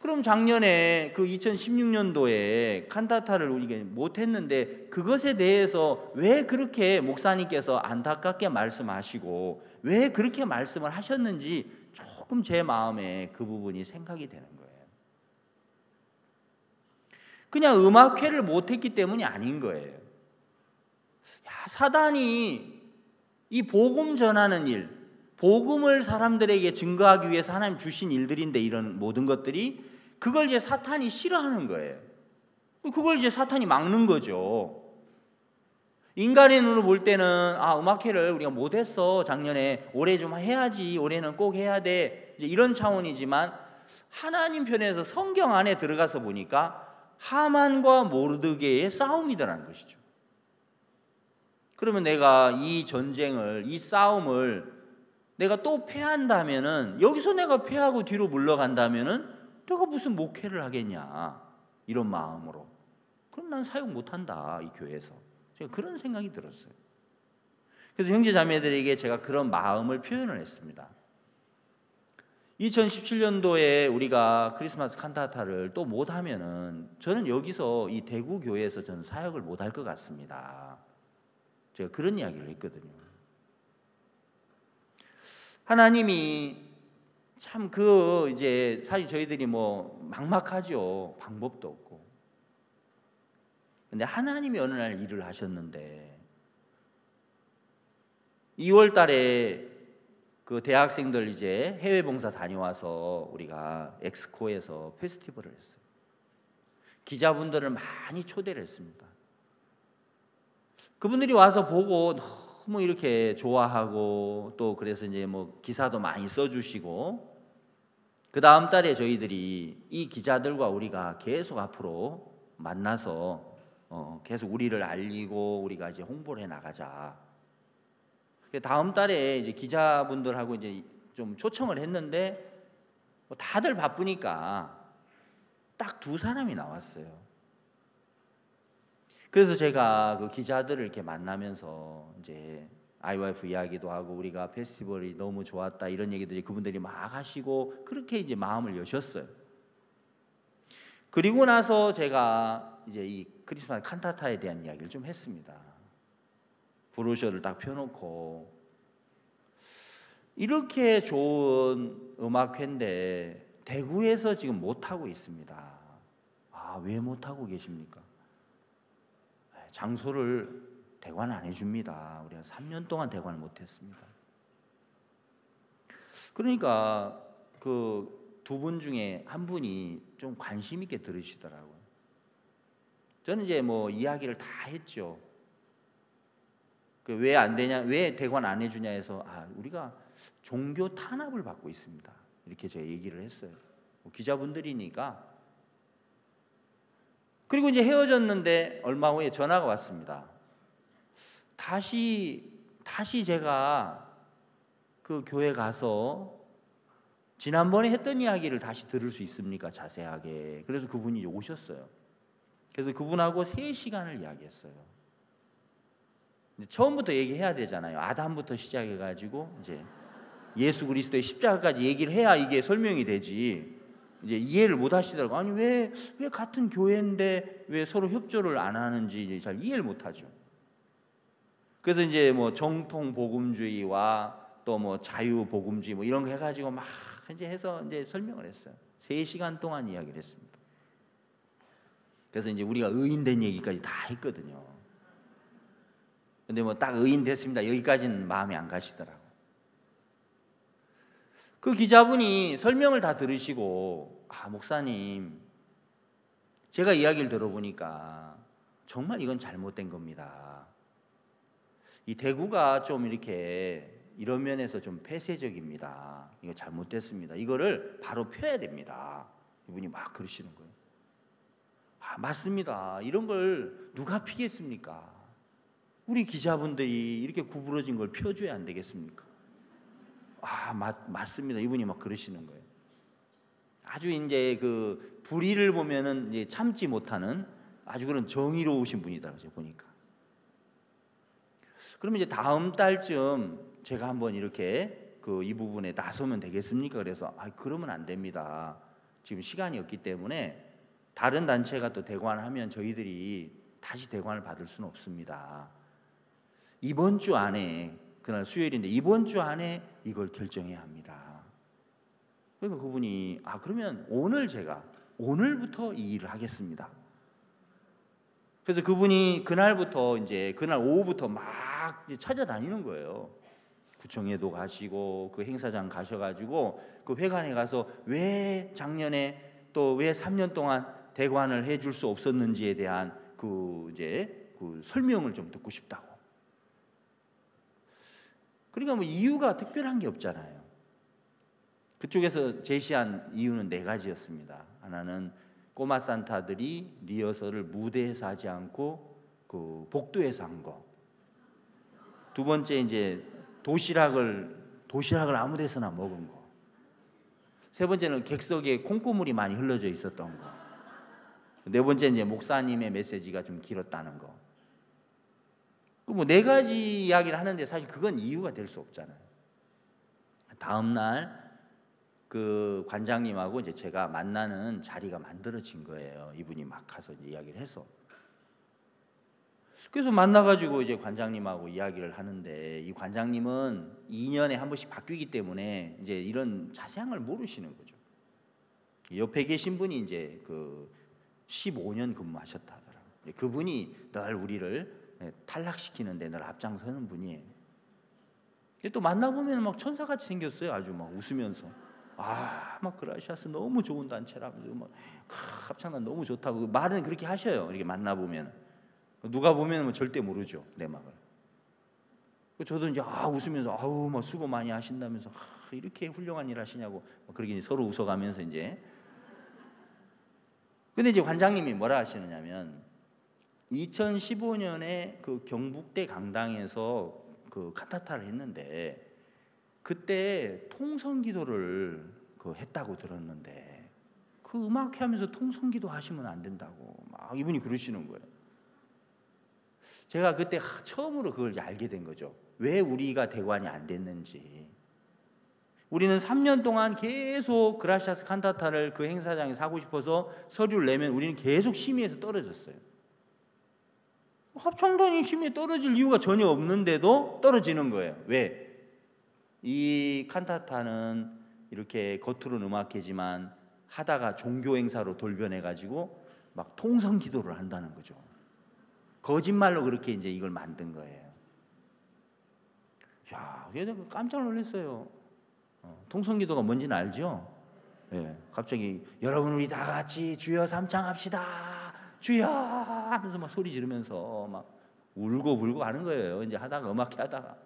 그럼 작년에 그 2016년도에 칸타타를 우리가 못했는데 그것에 대해서 왜 그렇게 목사님께서 안타깝게 말씀하시고 왜 그렇게 말씀을 하셨는지 조금 제 마음에 그 부분이 생각이 되는 거예요. 그냥 음악회를 못했기 때문이 아닌 거예요. 사단이 이 복음 전하는 일, 복음을 사람들에게 증거하기 위해서 하나님 주신 일들인데 이런 모든 것들이 그걸 이제 사탄이 싫어하는 거예요. 그걸 이제 사탄이 막는 거죠. 인간의 눈으로 볼 때는 음악회를 우리가 못했어 작년에 올해 좀 해야지 올해는 꼭 해야 돼 이제 이런 차원이지만 하나님 편에서 성경 안에 들어가서 보니까 하만과 모르드게의 싸움이더라는 것이죠. 그러면 내가 이 전쟁을 이 싸움을 내가 또 패한다면은 여기서 내가 패하고 뒤로 물러간다면은 내가 무슨 목회를 하겠냐 이런 마음으로 그럼 난 사역 못한다 이 교회에서 제가 그런 생각이 들었어요. 그래서 형제 자매들에게 제가 그런 마음을 표현을 했습니다. 2017년도에 우리가 크리스마스 칸타타를 또 못하면은 저는 여기서 이 대구 교회에서 저는 사역을 못할 것 같습니다. 제가 그런 이야기를 했거든요. 하나님이 참 이제 사실 저희들이 뭐 막막하죠. 방법도 없고. 근데 하나님이 어느 날 일을 하셨는데 2월 달에 그 대학생들 이제 해외 봉사 다녀와서 우리가 엑스코에서 페스티벌을 했어요. 기자분들을 많이 초대를 했습니다. 그분들이 와서 보고 너무 이렇게 좋아하고 또 그래서 이제 뭐 기사도 많이 써주시고 그 다음 달에 저희들이 이 기자들과 우리가 계속 앞으로 만나서 계속 우리를 알리고 우리가 이제 홍보를 해 나가자. 다음 달에 이제 기자분들하고 이제 좀 초청을 했는데 다들 바쁘니까 딱 2사람이 나왔어요. 그래서 제가 그 기자들을 이렇게 만나면서 이제 아이와이프 이야기도 하고 우리가 페스티벌이 너무 좋았다 이런 얘기들이 그분들이 막 하시고 그렇게 이제 마음을 여셨어요. 그리고 나서 제가 이제 이 크리스마스 칸타타에 대한 이야기를 좀 했습니다. 브로셔를 딱 펴놓고 이렇게 좋은 음악회인데 대구에서 지금 못하고 있습니다. 왜 못하고 계십니까? 장소를 대관 안 해줍니다. 우리가 3년 동안 대관을 못했습니다. 그러니까 그 두 분 중에 한 분이 좀 관심 있게 들으시더라고요. 저는 이제 뭐 이야기를 다 했죠. 왜 안 되냐, 왜 대관 안 해주냐 해서 우리가 종교 탄압을 받고 있습니다. 이렇게 제가 얘기를 했어요. 기자분들이니까. 그리고 이제 헤어졌는데 얼마 후에 전화가 왔습니다. 다시 제가 그 교회 가서 지난번에 했던 이야기를 다시 들을 수 있습니까? 자세하게. 그래서 그분이 이제 오셨어요. 그래서 그분하고 3시간을 이야기했어요. 처음부터 얘기해야 되잖아요. 아담부터 시작해가지고 이제 예수 그리스도의 십자가까지 얘기를 해야 이게 설명이 되지. 이제 이해를 못 하시더라고요. 아니 왜 같은 교회인데 왜 서로 협조를 안 하는지 이제 잘 이해를 못 하죠. 그래서 이제 뭐 정통 복음주의와 또 뭐 자유 복음주의 뭐 이런 거 해가지고 막 이제 해서 이제 설명을 했어요. 3시간 동안 이야기를 했습니다. 그래서 이제 우리가 의인된 얘기까지 다 했거든요. 근데 뭐 딱 의인 됐습니다. 여기까지는 마음에 안 가시더라고. 그 기자분이 설명을 다 들으시고, 목사님, 제가 이야기를 들어보니까 정말 이건 잘못된 겁니다. 이 대구가 좀 이렇게 이런 면에서 좀 폐쇄적입니다. 이거 잘못됐습니다. 이거를 바로 펴야 됩니다. 이분이 막 그러시는 거예요. 맞습니다. 이런 걸 누가 피겠습니까? 우리 기자분들이 이렇게 구부러진 걸 펴줘야 안 되겠습니까? 맞습니다. 이분이 막 그러시는 거예요. 아주 이제 그 불의를 보면은 이제 참지 못하는 아주 그런 정의로우신 분이다. 제가 보니까. 그러면 이제 다음 달쯤 제가 한번 이렇게 이 부분에 나서면 되겠습니까? 그래서 그러면 안 됩니다. 지금 시간이 없기 때문에 다른 단체가 또 대관하면 저희들이 다시 대관을 받을 수는 없습니다. 이번 주 안에, 그날 수요일인데 이번 주 안에 이걸 결정해야 합니다. 그러니까 그분이 그러면 오늘부터 이 일을 하겠습니다. 그래서 그분이 그날부터 이제 그날 오후부터 막 찾아다니는 거예요. 구청에도 가시고 그 행사장 가셔가지고 그 회관에 가서 왜 작년에 또 왜 3년 동안 대관을 해줄 수 없었는지에 대한 그 설명을 좀 듣고 싶다고. 그러니까 뭐 이유가 특별한 게 없잖아요. 그쪽에서 제시한 이유는 4가지였습니다. 하나는 꼬마 산타들이 리허설을 무대에서 하지 않고 그 복도에서 한 거. 두 번째 이제 도시락을 아무 데서나 먹은 거. 세 번째는 객석에 콩고물이 많이 흘러져 있었던 거. 네 번째 이제 목사님의 메시지가 좀 길었다는 거. 그 뭐 4가지 이야기를 하는데 사실 그건 이유가 될 수 없잖아요. 다음 날 그 관장님하고 이제 제가 만나는 자리가 만들어진 거예요. 이분이 막 가서 이제 이야기를 해서. 그래서 만나가지고 이제 관장님하고 이야기를 하는데 이 관장님은 2년에 한 번씩 바뀌기 때문에 이제 이런 자세한 걸 모르시는 거죠. 옆에 계신 분이 이제 그 15년 근무하셨다 하더라고요. 그분이 늘 우리를 탈락시키는데 늘 앞장서는 분이에요. 또 만나보면 막 천사같이 생겼어요. 아주 막 웃으면서 막 그라시아스 너무 좋은 단체라면서 막 합창단 너무 좋다고 말은 그렇게 하셔요. 이렇게 만나보면 누가 보면 뭐 절대 모르죠, 내막을. 저도 이제 웃으면서 막 수고 많이 하신다면서 이렇게 훌륭한 일 하시냐고 그렇게 서로 웃어가면서 이제. 근데 이제 관장님이 뭐라 하시느냐면 2015년에 그 경북대 강당에서 그 칸타타를 했는데 그때 통성기도를 했다고 들었는데 그 음악회 하면서 통성기도 하시면 안 된다고 막 이분이 그러시는 거예요. 제가 그때 처음으로 그걸 이제 알게 된 거죠. 왜 우리가 대관이 안 됐는지. 우리는 3년 동안 계속 그라시아스 칸타타를 그 행사장에서 하고 싶어서 서류를 내면 우리는 계속 심의에서 떨어졌어요. 합창단이 심의에 떨어질 이유가 전혀 없는데도 떨어지는 거예요. 왜? 이 칸타타는 이렇게 겉으로는 음악회지만 하다가 종교 행사로 돌변해가지고 막 통성 기도를 한다는 거죠. 거짓말로 그렇게 이제 이걸 만든 거예요. 얘들 깜짝 놀랐어요. 통성 기도가 뭔지는 알죠? 예, 갑자기 여러분 우리 다 같이 주여 삼창합시다. 주여 하면서 막 소리 지르면서 막 울고 불고 하는 거예요. 이제 하다가 음악회 하다가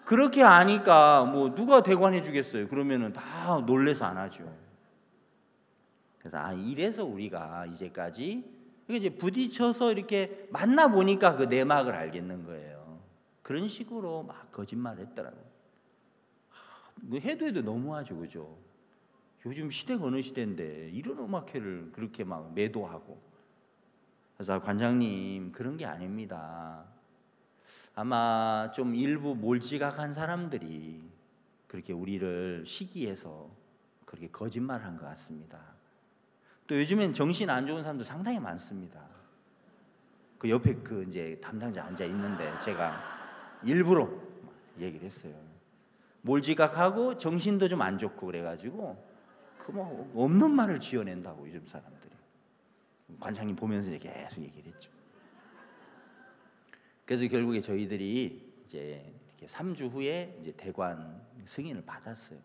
그렇게 하니까 뭐 누가 대관해 주겠어요. 그러면은 다 놀래서 안 하죠. 그래서 이래서 우리가 이제까지 이제 부딪혀서 이렇게 만나 보니까 그 내막을 알겠는 거예요. 그런 식으로 막 거짓말 했더라고요. 해도 너무하죠, 그죠? 요즘 시대가 어느 시대인데 이런 음악회를 그렇게 막 매도하고. 그래서 관장님 그런 게 아닙니다. 아마 좀 일부 몰지각한 사람들이 그렇게 우리를 시기해서 그렇게 거짓말한 것 같습니다. 또 요즘엔 정신 안 좋은 사람도 상당히 많습니다. 그 옆에 그 이제 담당자 앉아 있는데 제가 일부러 얘기를 했어요. 몰지각하고 정신도 좀 안 좋고 그래가지고 그 뭐 없는 말을 지어낸다고 요즘 사람들이. 관장님 보면서 이제 계속 얘기를 했죠. 그래서 결국에 저희들이 이제 이렇게 3주 후에 이제 대관 승인을 받았어요.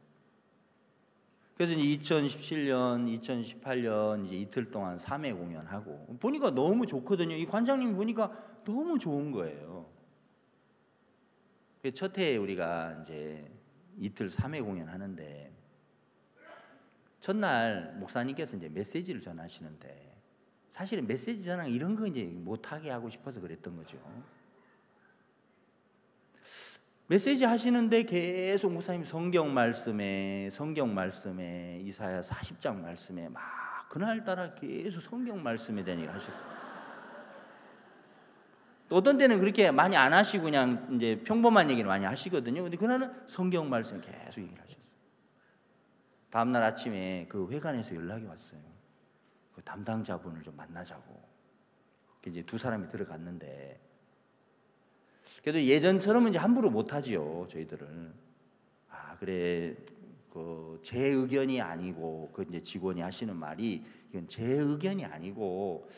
그래서 이제 2017년, 2018년 이제 이틀 동안 3회 공연하고 보니까 너무 좋거든요. 이 관장님이 보니까 너무 좋은 거예요. 첫 해에 우리가 이제 이틀 3회 공연하는데 첫날 목사님께서 이제 메시지를 전하시는데 사실은 메시지 전환 이런 거 이제 못하게 하고 싶어서 그랬던 거죠. 메시지 하시는데 계속 목사님 성경 말씀에 이사야 40장 말씀에 막 그날따라 계속 성경 말씀에 대한 얘기를 하셨어요. 또 어떤 때는 그렇게 많이 안 하시고 그냥 이제 평범한 얘기를 많이 하시거든요. 근데 그날은 성경 말씀을 계속 얘기를 하셨어요. 다음 날 아침에 그 회관에서 연락이 왔어요. 그 담당자분을 좀 만나자고. 이제 두 사람이 들어갔는데 그래도 예전처럼은 이제 함부로 못하지요 저희들은. 아 그래 그 제 의견이 아니고 그 이제 직원이 하시는 말이 이건 제 의견이 아니고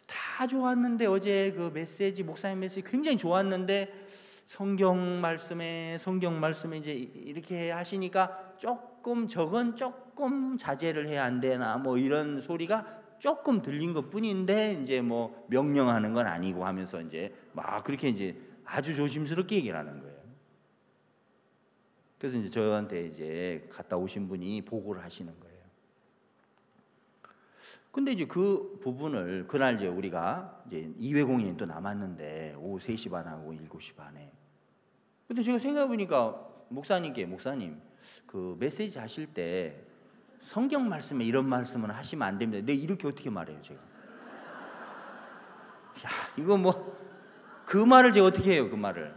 다 좋았는데 어제 그 메시지 목사님 메시지 굉장히 좋았는데 성경 말씀에 이제 이렇게 하시니까 저건 조금 자제를 해야 안 되나 뭐 이런 소리가 조금 들린 것뿐인데 이제 뭐 명령하는 건 아니고 하면서 이제 막 그렇게 이제 아주 조심스럽게 얘기를 하는 거예요. 그래서 이제 저한테 이제 갔다 오신 분이 보고를 하시는 거예요. 근데 이제 그 부분을 그날 이제 우리가 이제 2회 공연이 또 남았는데 오후 3시 반하고 7시 반에. 근데 제가 생각해 보니까 목사님 그 메시지 하실 때 성경 말씀에 이런 말씀은 하시면 안 됩니다. 네 이렇게 어떻게 말해요 제가? 야 이거 뭐 그 말을 제가 어떻게 해요 그 말을?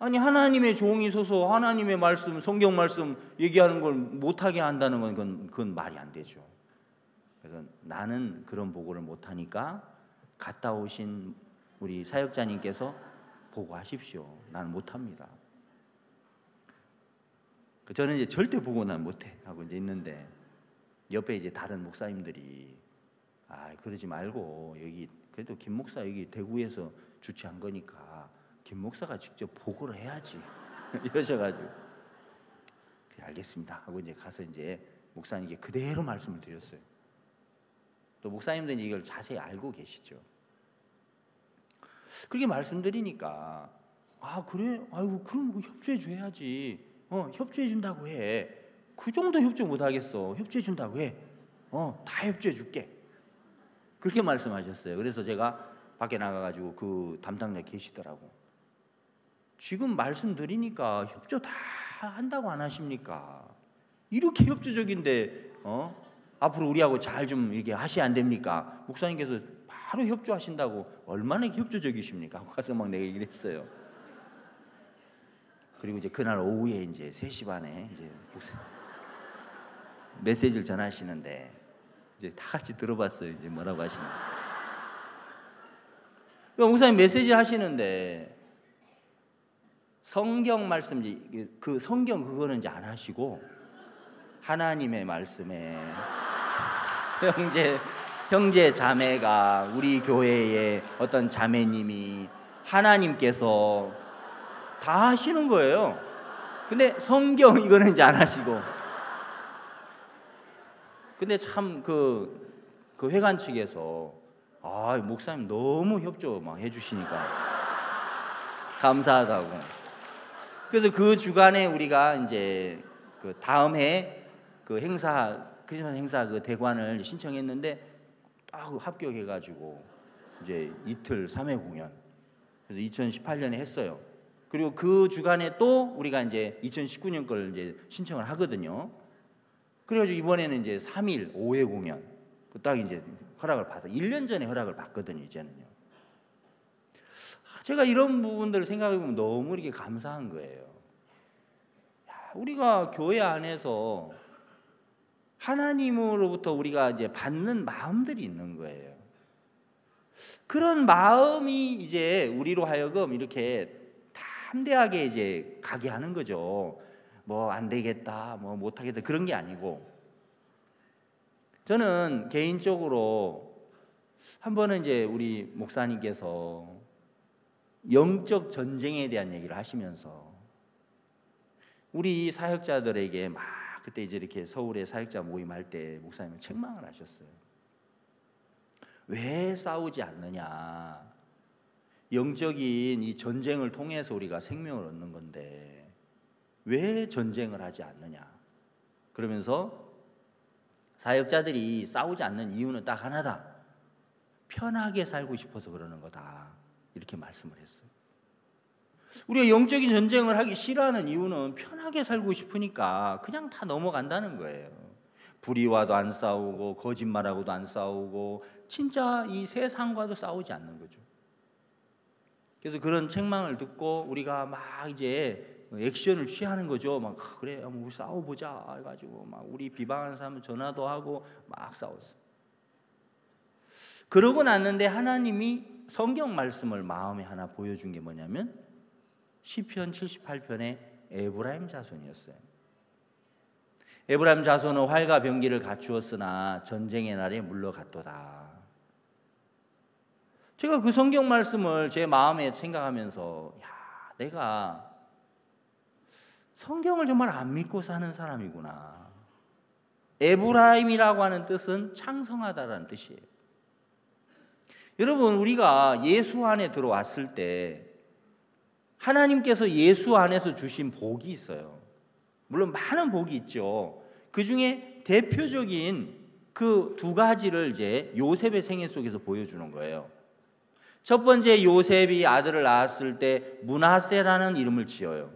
아니 하나님의 종이 서서 하나님의 말씀 성경 말씀 얘기하는 걸 못하게 한다는 건 그건 말이 안 되죠. 그래서 나는 그런 보고를 못하니까 갔다 오신 우리 사역자님께서 보고하십시오. 나는 못합니다. 저는 이제 절대 보고 난 못해 하고 이제 있는데 옆에 이제 다른 목사님들이 아 그러지 말고 여기 그래도 김 목사 여기 대구에서 주최한 거니까 김 목사가 직접 보고를 해야지 이러셔가지고 그래 알겠습니다 하고 이제 가서 이제 목사님께 그대로 말씀을 드렸어요. 또 목사님들은 이걸 자세히 알고 계시죠. 그렇게 말씀드리니까 아 그래? 아이고 그럼 협조해 줘야지. 협조해 준다고 해. 그 정도 협조 못 하겠어. 협조해 준다고 해. 다 협조해 줄게. 그렇게 말씀하셨어요. 그래서 제가 밖에 나가가지고 그 담당자 계시더라고. 지금 말씀드리니까 협조 다 한다고 안 하십니까? 이렇게 협조적인데 앞으로 우리하고 잘 좀 이렇게 하셔야 안 됩니까? 목사님께서 바로 협조하신다고 얼마나 협조적이십니까? 하고 가서 막 내가 얘기를 했어요. 그리고 이제 그날 오후에 이제 3시 반에 이제 메시지를 전하시는데 이제 다 같이 들어봤어요. 이제 뭐라고 하시나. 목사님 메시지 하시는데 성경 말씀 그 성경 그거는 이제 안 하시고 하나님의 말씀에 형제 자매가 우리 교회의 어떤 자매님이 하나님께서 다 하시는 거예요. 근데 성경 이거는 이제 안 하시고. 근데 참 그 회관 측에서 아 목사님 너무 협조 막 해주시니까 감사하다고. 그래서 그 주간에 우리가 이제 그 다음 해 그 행사 크리스마스 행사 그 대관을 신청했는데 딱 합격해가지고 이제 이틀 3회 공연. 그래서 2018년에 했어요. 그리고 그 주간에 또 우리가 이제 2019년 걸 이제 신청을 하거든요. 그래가지고 이번에는 이제 3일 5회 공연. 딱 이제 허락을 받아. 1년 전에 허락을 받거든요, 이제는요. 제가 이런 부분들을 생각해 보면 너무 이렇게 감사한 거예요. 야, 우리가 교회 안에서 하나님으로부터 우리가 이제 받는 마음들이 있는 거예요. 그런 마음이 이제 우리로 하여금 이렇게 담대하게 이제 가게 하는 거죠. 뭐 안 되겠다, 뭐 못 하겠다 그런 게 아니고, 저는 개인적으로 한 번은 이제 우리 목사님께서 영적 전쟁에 대한 얘기를 하시면서 우리 사역자들에게 막 그때 이제 이렇게 서울에 사역자 모임할 때 목사님은 책망을 하셨어요. 왜 싸우지 않느냐? 영적인 이 전쟁을 통해서 우리가 생명을 얻는 건데 왜 전쟁을 하지 않느냐? 그러면서 사역자들이 싸우지 않는 이유는 딱 하나다. 편하게 살고 싶어서 그러는 거다. 이렇게 말씀을 했어요. 우리가 영적인 전쟁을 하기 싫어하는 이유는 편하게 살고 싶으니까 그냥 다 넘어간다는 거예요. 불의와도 안 싸우고 거짓말하고도 안 싸우고 진짜 이 세상과도 싸우지 않는 거죠. 그래서 그런 책망을 듣고 우리가 막 이제 액션을 취하는 거죠. 막 그래, 우리 싸워보자 해가지고 막 우리 비방하는 사람 전화도 하고 막 싸웠어요. 그러고 났는데 하나님이 성경 말씀을 마음에 하나 보여준 게 뭐냐면 시편 78편의 에브라임 자손이었어요. 에브라임 자손은 활과 병기를 갖추었으나 전쟁의 날에 물러갔도다. 제가 그 성경 말씀을 제 마음에 생각하면서 내가 성경을 정말 안 믿고 사는 사람이구나. 에브라임이라고 하는 뜻은 창성하다라는 뜻이에요. 여러분, 우리가 예수 안에 들어왔을 때 하나님께서 예수 안에서 주신 복이 있어요. 물론 많은 복이 있죠. 그 중에 대표적인 그 두 가지를 이제 요셉의 생애 속에서 보여주는 거예요. 첫 번째, 요셉이 아들을 낳았을 때 므낫세라는 이름을 지어요.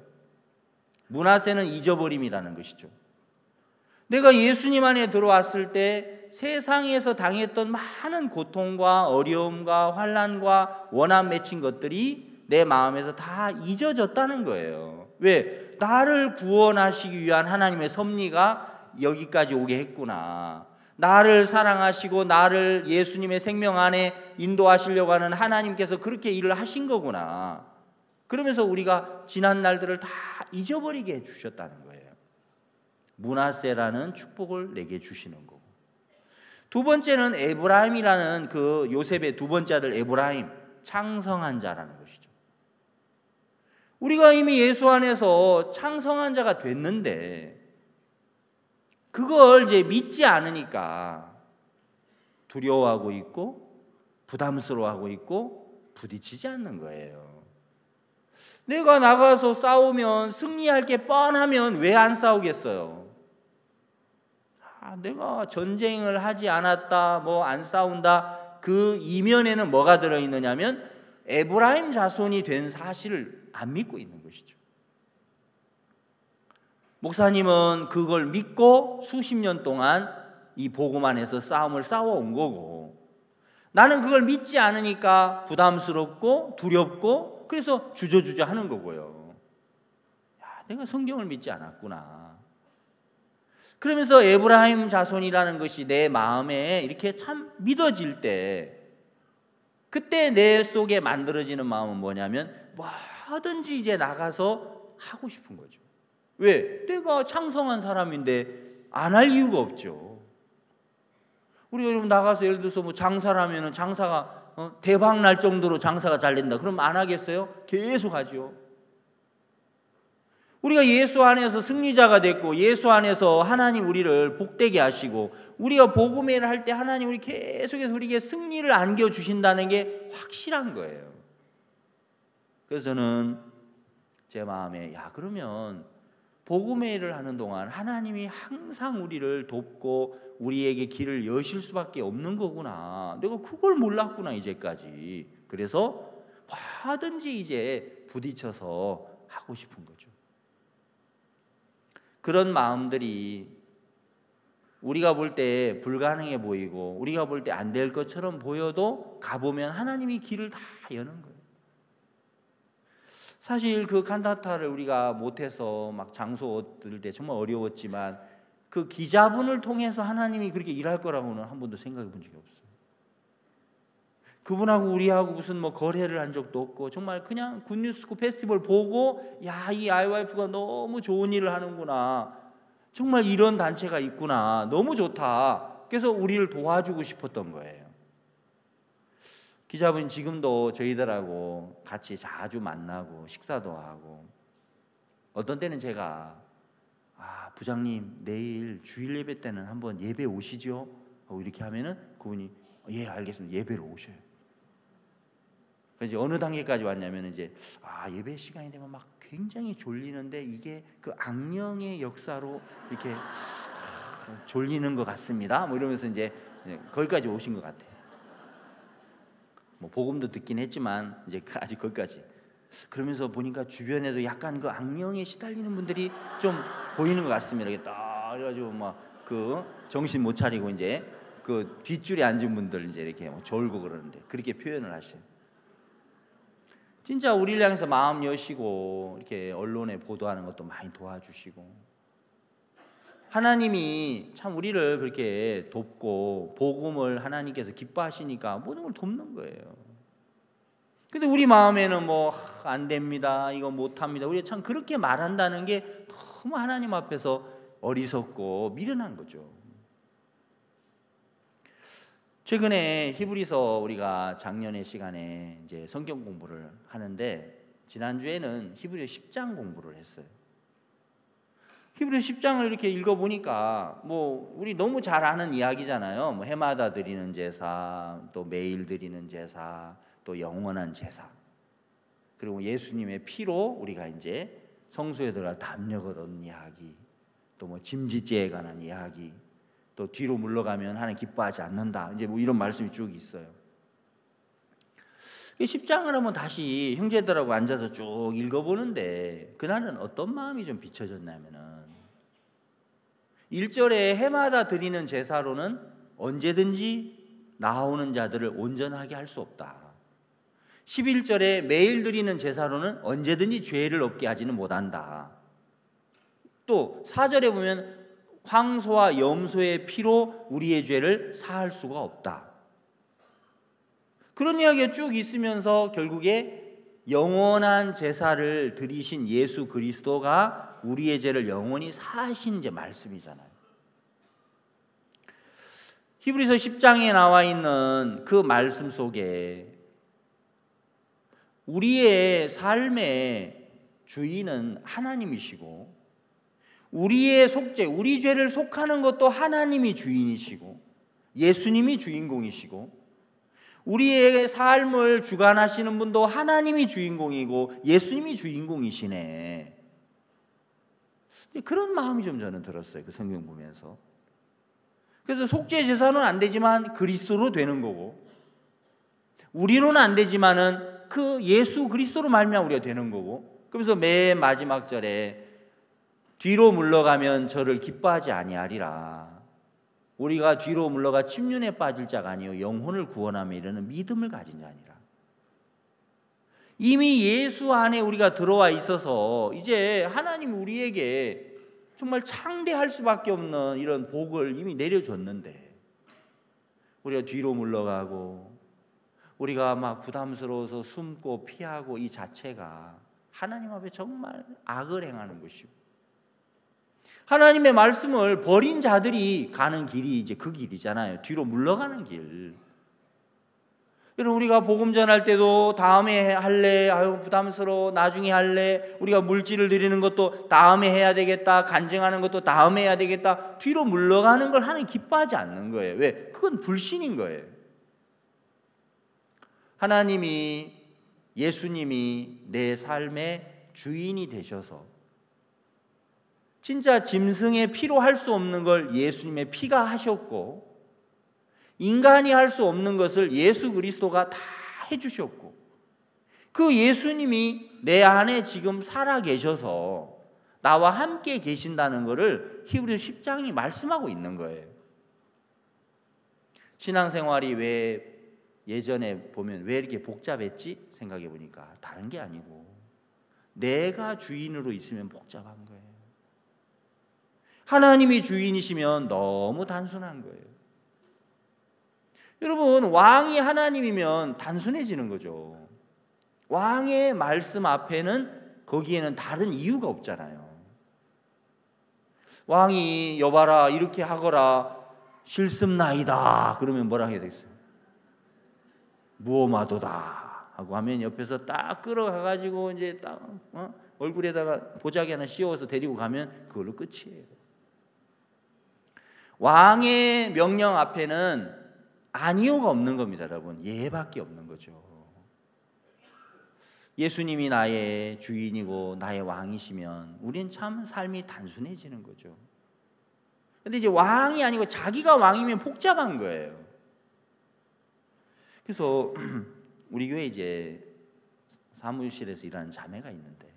므낫세는 잊어버림이라는 것이죠. 내가 예수님 안에 들어왔을 때 세상에서 당했던 많은 고통과 어려움과 환난과 원한 맺힌 것들이 내 마음에서 다 잊어졌다는 거예요. 왜? 나를 구원하시기 위한 하나님의 섭리가 여기까지 오게 했구나. 나를 사랑하시고 나를 예수님의 생명 안에 인도하시려고 하는 하나님께서 그렇게 일을 하신 거구나. 그러면서 우리가 지난 날들을 다 잊어버리게 해주셨다는 거예요. 므낫세라는 축복을 내게 주시는 거고, 두 번째는 에브라임이라는 그 요셉의 두 번째 아들 에브라임, 창성한 자라는 것이죠. 우리가 이미 예수 안에서 창성한 자가 됐는데 그걸 이제 믿지 않으니까 두려워하고 있고 부담스러워하고 있고 부딪히지 않는 거예요. 내가 나가서 싸우면 승리할 게 뻔하면 왜 안 싸우겠어요? 내가 전쟁을 하지 않았다, 뭐 안 싸운다, 그 이면에는 뭐가 들어있느냐면 에브라임 자손이 된 사실을 안 믿고 있는 것이죠. 목사님은 그걸 믿고 수십 년 동안 이 복음 안에서 싸움을 싸워온 거고, 나는 그걸 믿지 않으니까 부담스럽고 두렵고 그래서 주저주저 하는 거고요. 내가 성경을 믿지 않았구나. 그러면서 에브라임 자손이라는 것이 내 마음에 이렇게 참 믿어질 때, 그때 내 속에 만들어지는 마음은 뭐냐면 뭐든지 이제 나가서 하고 싶은 거죠. 왜? 내가 창성한 사람인데 안 할 이유가 없죠. 우리가 여러분 나가서 예를 들어서 뭐 장사를 하면은 장사가 대박 날 정도로 장사가 잘 된다. 그럼 안 하겠어요? 계속 하죠. 우리가 예수 안에서 승리자가 됐고 예수 안에서 하나님 우리를 복되게 하시고 우리가 복음회를 할 때 하나님 우리 계속해서 우리에게 승리를 안겨주신다는 게 확실한 거예요. 그래서 저는 제 마음에 그러면 복음회를 하는 동안 하나님이 항상 우리를 돕고 우리에게 길을 여실 수밖에 없는 거구나. 내가 그걸 몰랐구나 이제까지. 그래서 뭐든지 이제 부딪혀서 하고 싶은 거죠. 그런 마음들이 우리가 볼 때 불가능해 보이고 우리가 볼 때 안 될 것처럼 보여도 가보면 하나님이 길을 다 여는 거예요. 사실 그 칸타타를 우리가 못해서 막 장소 얻을 때 정말 어려웠지만 그 기자분을 통해서 하나님이 그렇게 일할 거라고는 한 번도 생각해 본 적이 없어요. 그분하고 우리하고 무슨 뭐 거래를 한 적도 없고 정말 그냥 굿뉴스 페스티벌 보고 야, 이 IYF가 너무 좋은 일을 하는구나, 정말 이런 단체가 있구나, 너무 좋다, 그래서 우리를 도와주고 싶었던 거예요. 기자분 지금도 저희들하고 같이 자주 만나고 식사도 하고, 어떤 때는 제가 부장님 내일 주일 예배 때는 한번 예배 오시죠 하고 이렇게 하면은 그분이 예 알겠습니다, 예배로 오셔요. 그래서 어느 단계까지 왔냐면 이제 예배 시간이 되면 막 굉장히 졸리는데 이게 그 악령의 역사로 이렇게 졸리는 것 같습니다, 뭐 이러면서 이제 거기까지 오신 것 같아요. 뭐 복음도 듣긴 했지만 이제 아직 거기까지. 그러면서 보니까 주변에도 약간 그 악령에 시달리는 분들이 좀 보이는 것 같습니다. 이렇게 딱 그래가지고 막 그 정신 못 차리고 이제 그 뒷줄에 앉은 분들 이제 이렇게 뭐 졸고 그러는데 그렇게 표현을 하셔요. 진짜 우리를 향해서 마음 여시고 이렇게 언론에 보도하는 것도 많이 도와주시고, 하나님이 참 우리를 그렇게 돕고 복음을 하나님께서 기뻐하시니까 모든 걸 돕는 거예요. 근데 우리 마음에는 뭐 안 됩니다, 이거 못합니다, 우리가 참 그렇게 말한다는 게 너무 하나님 앞에서 어리석고 미련한 거죠. 최근에 히브리서 우리가 작년의 시간에 이제 성경 공부를 하는데 지난주에는 히브리서 10장 공부를 했어요. 히브리서 10장을 이렇게 읽어보니까 뭐 우리 너무 잘 아는 이야기잖아요. 뭐 해마다 드리는 제사, 또 매일 드리는 제사, 또 영원한 제사, 그리고 예수님의 피로 우리가 이제 성소에 들어갈 담력을 얻는 이야기, 또 뭐 짐짓죄에 관한 이야기, 또 뒤로 물러가면 하나님 기뻐하지 않는다, 이제 뭐 이런 말씀이 쭉 있어요. 10장을 한번 다시 형제들하고 앉아서 쭉 읽어보는데 그날은 어떤 마음이 좀 비춰졌냐면은 1절에 해마다 드리는 제사로는 언제든지 나오는 자들을 온전하게 할 수 없다. 11절에 매일 드리는 제사로는 언제든지 죄를 없게 하지는 못한다. 또 4절에 보면 황소와 염소의 피로 우리의 죄를 사할 수가 없다. 그런 이야기가 쭉 있으면서 결국에 영원한 제사를 드리신 예수 그리스도가 우리의 죄를 영원히 사하신 이제 말씀이잖아요. 히브리서 10장에 나와 있는 그 말씀 속에 우리의 삶의 주인은 하나님이시고, 우리의 속죄, 우리 죄를 속하는 것도 하나님이 주인이시고 예수님이 주인공이시고, 우리의 삶을 주관하시는 분도 하나님이 주인공이고 예수님이 주인공이시네. 그런 마음이 좀 저는 들었어요, 그 성경 보면서. 그래서 속죄 제사는 안 되지만 그리스도로 되는 거고, 우리로는 안 되지만은 그 예수 그리스도로 말미암아 우리가 되는 거고, 그러면서 맨 마지막 절에 뒤로 물러가면 저를 기뻐하지 아니하리라. 우리가 뒤로 물러가 침륜에 빠질 자가 아니요 영혼을 구원하며 이르는 믿음을 가진 자니라. 이미 예수 안에 우리가 들어와 있어서 이제 하나님이 우리에게 정말 창대할 수밖에 없는 이런 복을 이미 내려줬는데, 우리가 뒤로 물러가고 우리가 막 부담스러워서 숨고 피하고 이 자체가 하나님 앞에 정말 악을 행하는 것이고, 하나님의 말씀을 버린 자들이 가는 길이 이제 그 길이잖아요. 뒤로 물러가는 길. 여러분, 우리가 복음 전할 때도 다음에 할래, 아유 부담스러워, 나중에 할래, 우리가 물질을 드리는 것도 다음에 해야 되겠다, 간증하는 것도 다음에 해야 되겠다, 뒤로 물러가는 걸 하나님 기뻐하지 않는 거예요. 왜? 그건 불신인 거예요. 하나님이, 예수님이 내 삶의 주인이 되셔서 진짜 짐승의 피로 할 수 없는 걸 예수님의 피가 하셨고, 인간이 할 수 없는 것을 예수 그리스도가 다 해주셨고, 그 예수님이 내 안에 지금 살아 계셔서 나와 함께 계신다는 것을 히브리서 10장이 말씀하고 있는 거예요. 신앙생활이 왜 예전에 보면 왜 이렇게 복잡했지? 생각해 보니까 다른 게 아니고 내가 주인으로 있으면 복잡한 거예요. 하나님이 주인이시면 너무 단순한 거예요. 여러분, 왕이 하나님이면 단순해지는 거죠. 왕의 말씀 앞에는 거기에는 다른 이유가 없잖아요. 왕이 여봐라 이렇게 하거라 실습나이다 그러면 뭐라 해야 되겠어요? 무엄하도다 하고 하면 옆에서 딱 끌어가가지고 이제 딱 얼굴에다가 보자기 하나 씌워서 데리고 가면 그걸로 끝이에요. 왕의 명령 앞에는 아니오가 없는 겁니다, 여러분. 예밖에 없는 거죠. 예수님이 나의 주인이고 나의 왕이시면 우린 참 삶이 단순해지는 거죠. 근데 이제 왕이 아니고 자기가 왕이면 복잡한 거예요. 그래서 우리 교회 이제 사무실에서 일하는 자매가 있는데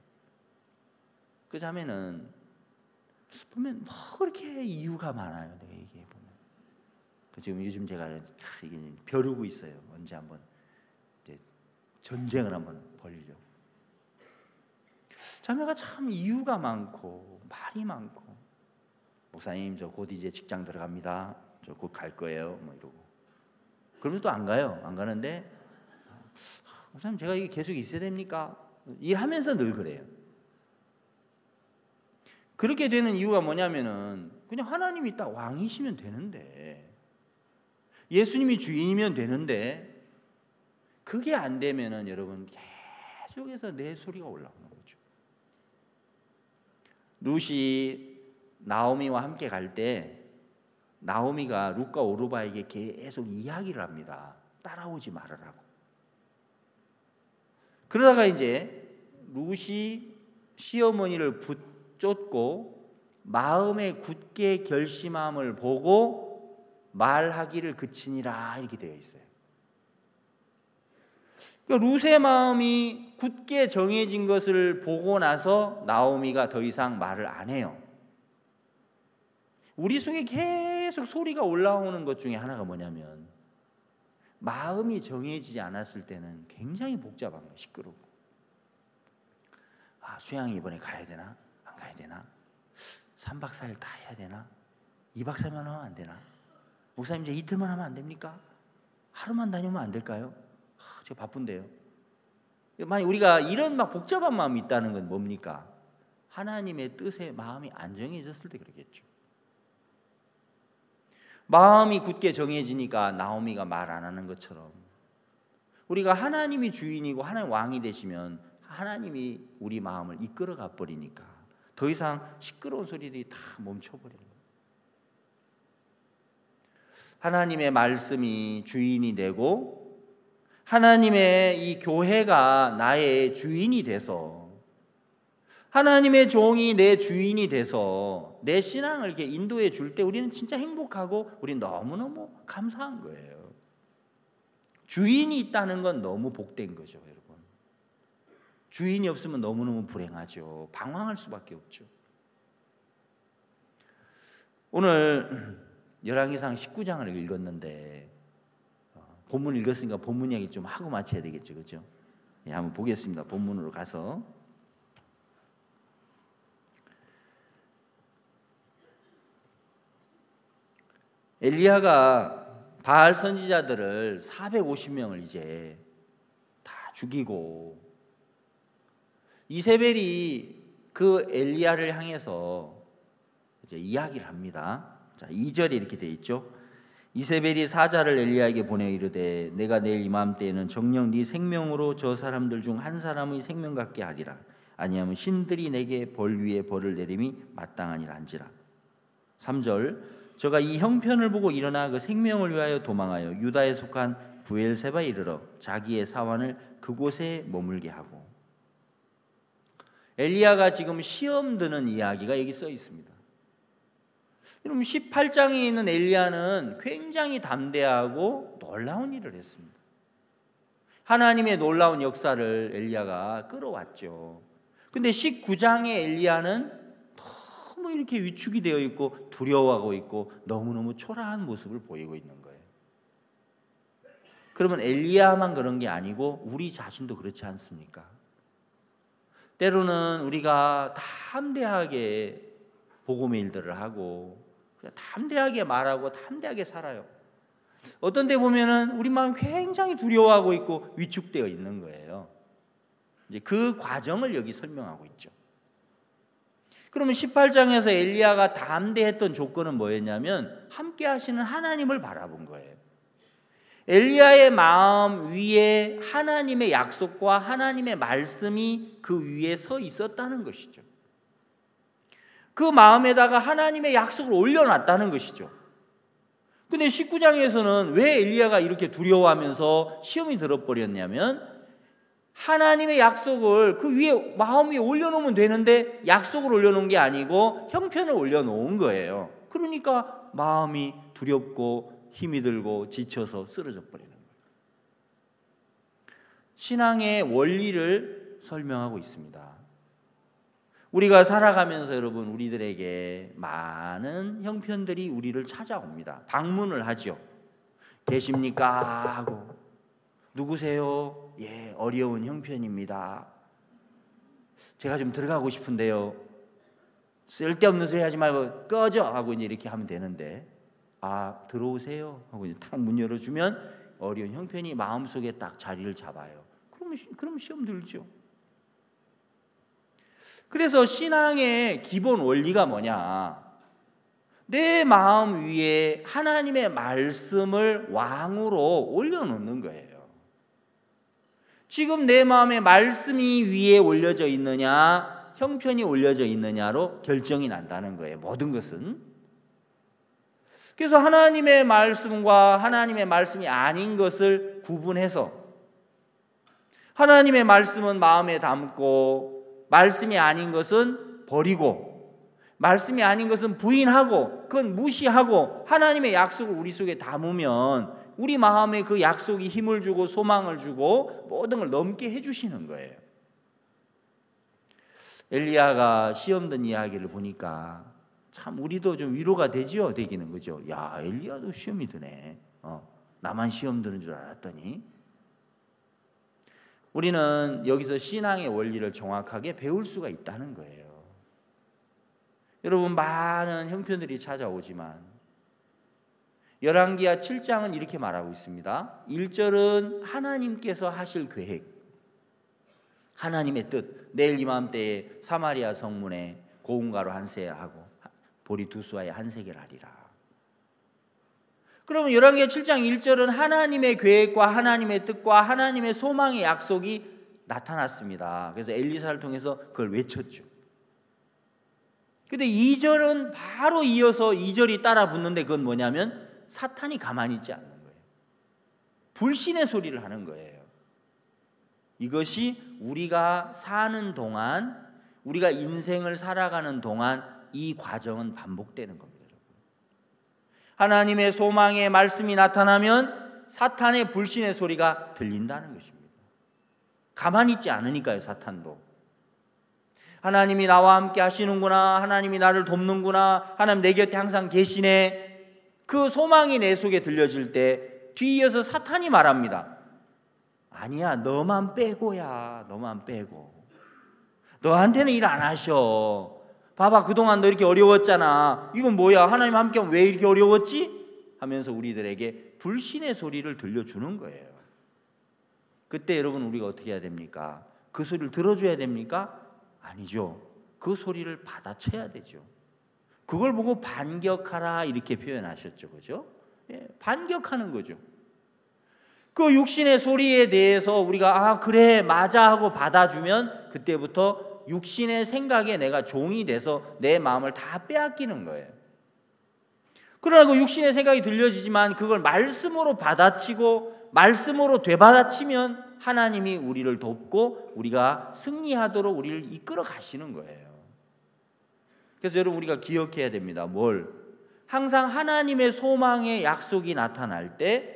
그 자매는 보면 뭐 그렇게 이유가 많아요. 내가 얘기해 보면 지금 요즘 제가 이게 벼르고 있어요. 언제 한번 이제 전쟁을 한번 벌이려고. 자매가 참 이유가 많고 말이 많고 목사님 저 곧 이제 직장 들어갑니다. 저 곧 갈 거예요. 뭐 이러고 그러면서 또 안 가요. 안 가는데 목사님 제가 이게 계속 있어야 됩니까? 일하면서 늘 그래요. 그렇게 되는 이유가 뭐냐면은 그냥 하나님이 딱 왕이시면 되는데 예수님이 주인이면 되는데 그게 안 되면은 여러분 계속해서 내 소리가 올라오는 거죠. 룻이 나오미와 함께 갈 때 나오미가 룻과 오르바에게 계속 이야기를 합니다. 따라오지 말으라고. 그러다가 이제 룻이 시어머니를 붙잡고 마음에 굳게 결심함을 보고 말하기를 그치니라 이렇게 되어 있어요. 그러니까 룻의 마음이 굳게 정해진 것을 보고 나서 나오미가 더 이상 말을 안 해요. 우리 속에 계속 소리가 올라오는 것 중에 하나가 뭐냐면 마음이 정해지지 않았을 때는 굉장히 복잡한 거예요. 시끄럽고 수양이 이번에 가야 되나? 안 가야 되나? 3박 4일 다 해야 되나? 2박 3일 하면 안 되나? 목사님 이제 이틀만 하면 안 됩니까? 하루만 다니면 안 될까요? 제가 바쁜데요. 만약 우리가 이런 막 복잡한 마음이 있다는 건 뭡니까? 하나님의 뜻에 마음이 안 정해졌을 때 그러겠죠. 마음이 굳게 정해지니까 나오미가 말 안 하는 것처럼 우리가 하나님이 주인이고 하나님 왕이 되시면 하나님이 우리 마음을 이끌어가 버리니까 더 이상 시끄러운 소리들이 다 멈춰버려요. 하나님의 말씀이 주인이 되고 하나님의 이 교회가 나의 주인이 돼서 하나님의 종이 내 주인이 돼서 내 신앙을 이렇게 인도해 줄 때 우리는 진짜 행복하고 우리는 너무너무 감사한 거예요. 주인이 있다는 건 너무 복된 거죠, 여러분. 주인이 없으면 너무너무 불행하죠. 방황할 수밖에 없죠. 오늘 열왕기상 19장을 읽었는데 본문 읽었으니까 본문 이야기 좀 하고 마쳐야 되겠죠, 그렇죠? 예, 한번 보겠습니다. 본문으로 가서 엘리야가 바알 선지자들을 450명을 이제 다 죽이고 이세벨이 그 엘리야를 향해서 이제 이야기를 합니다. 자, 2절에 이렇게 돼 있죠. 이세벨이 사자를 엘리야에게 보내 이르되 내가 내일 이맘때에는 정녕 네 생명으로 저 사람들 중 한 사람의 생명 같게 하리라. 아니하면 신들이 내게 벌 위에 벌을 내림이 마땅하니라 한지라. 3절 저가 이 형편을 보고 일어나 그 생명을 위하여 도망하여 유다에 속한 부엘세바에 이르러 자기의 사환을 그곳에 머물게 하고. 엘리야가 지금 시험 드는 이야기가 여기 써 있습니다. 여러분 18장에 있는 엘리야는 굉장히 담대하고 놀라운 일을 했습니다. 하나님의 놀라운 역사를 엘리야가 끌어왔죠. 근데 19장의 엘리야는 너무 이렇게 위축이 되어 있고 두려워하고 있고 너무너무 초라한 모습을 보이고 있는 거예요. 그러면 엘리야만 그런 게 아니고 우리 자신도 그렇지 않습니까? 때로는 우리가 담대하게 복음의 일들을 하고 담대하게 말하고 담대하게 살아요. 어떤 데 보면은 우리 마음 굉장히 두려워하고 있고 위축되어 있는 거예요. 이제 그 과정을 여기 설명하고 있죠. 그러면 18장에서 엘리야가 담대했던 조건은 뭐였냐면 함께 하시는 하나님을 바라본 거예요. 엘리야의 마음 위에 하나님의 약속과 하나님의 말씀이 그 위에 서 있었다는 것이죠. 그 마음에다가 하나님의 약속을 올려놨다는 것이죠. 근데 19장에서는 왜 엘리야가 이렇게 두려워하면서 시험이 들어버렸냐면 하나님의 약속을 그 위에 마음 위에 올려놓으면 되는데 약속을 올려놓은 게 아니고 형편을 올려놓은 거예요. 그러니까 마음이 두렵고 힘이 들고 지쳐서 쓰러져 버리는 거예요. 신앙의 원리를 설명하고 있습니다. 우리가 살아가면서 여러분 우리들에게 많은 형편들이 우리를 찾아옵니다. 방문을 하죠. 계십니까? 하고 누구세요? 예, 어려운 형편입니다. 제가 좀 들어가고 싶은데요. 쓸데없는 소리 하지 말고 꺼져 하고 이제 이렇게 하면 되는데 아 들어오세요 하고 이제 탁 문 열어주면 어려운 형편이 마음속에 딱 자리를 잡아요. 그럼 시험 들죠. 그래서 신앙의 기본 원리가 뭐냐? 내 마음 위에 하나님의 말씀을 왕으로 올려놓는 거예요. 지금 내 마음에 말씀이 위에 올려져 있느냐 형편이 올려져 있느냐로 결정이 난다는 거예요. 모든 것은. 그래서 하나님의 말씀과 하나님의 말씀이 아닌 것을 구분해서 하나님의 말씀은 마음에 담고 말씀이 아닌 것은 버리고 말씀이 아닌 것은 부인하고 그건 무시하고 하나님의 약속을 우리 속에 담으면 우리 마음에 그 약속이 힘을 주고 소망을 주고 모든 걸 넘게 해주시는 거예요. 엘리야가 시험 든 이야기를 보니까 참 우리도 좀 위로가 되죠. 되기는 거죠. 야 엘리야도 시험이 드네. 나만 시험 드는 줄 알았더니. 우리는 여기서 신앙의 원리를 정확하게 배울 수가 있다는 거예요. 여러분 많은 형편들이 찾아오지만 열왕기하 7장은 이렇게 말하고 있습니다. 1절은 하나님께서 하실 계획, 하나님의 뜻, 내일 이맘때에 사마리아 성문에 고운가루 한 세하고 보리 두 수와의 한 세겔 하리라. 그러면 열왕기하 7장 1절은 하나님의 계획과 하나님의 뜻과 하나님의 소망의 약속이 나타났습니다. 그래서 엘리사를 통해서 그걸 외쳤죠. 근데 2절은 바로 이어서 2절이 따라 붙는데 그건 뭐냐면 사탄이 가만히 있지 않는 거예요. 불신의 소리를 하는 거예요. 이것이 우리가 사는 동안 우리가 인생을 살아가는 동안 이 과정은 반복되는 겁니다. 하나님의 소망의 말씀이 나타나면 사탄의 불신의 소리가 들린다는 것입니다. 가만히 있지 않으니까요. 사탄도 하나님이 나와 함께 하시는구나, 하나님이 나를 돕는구나, 하나님 내 곁에 항상 계시네, 그 소망이 내 속에 들려질 때 뒤이어서 사탄이 말합니다. 아니야 너만 빼고야. 너만 빼고 너한테는 일 안 하셔. 봐봐 그동안 너 이렇게 어려웠잖아. 이건 뭐야 하나님 함께하면 왜 이렇게 어려웠지? 하면서 우리들에게 불신의 소리를 들려주는 거예요. 그때 여러분 우리가 어떻게 해야 됩니까? 그 소리를 들어줘야 됩니까? 아니죠. 그 소리를 받아쳐야 되죠. 그걸 보고 반격하라 이렇게 표현하셨죠. 그죠? 예, 반격하는 거죠. 그 육신의 소리에 대해서 우리가 아 그래 맞아 하고 받아주면 그때부터 육신의 생각에 내가 종이 돼서 내 마음을 다 빼앗기는 거예요. 그러나 그 육신의 생각이 들려지지만 그걸 말씀으로 받아치고 말씀으로 되받아치면 하나님이 우리를 돕고 우리가 승리하도록 우리를 이끌어 가시는 거예요. 그래서 여러분 우리가 기억해야 됩니다. 뭘? 항상 하나님의 소망의 약속이 나타날 때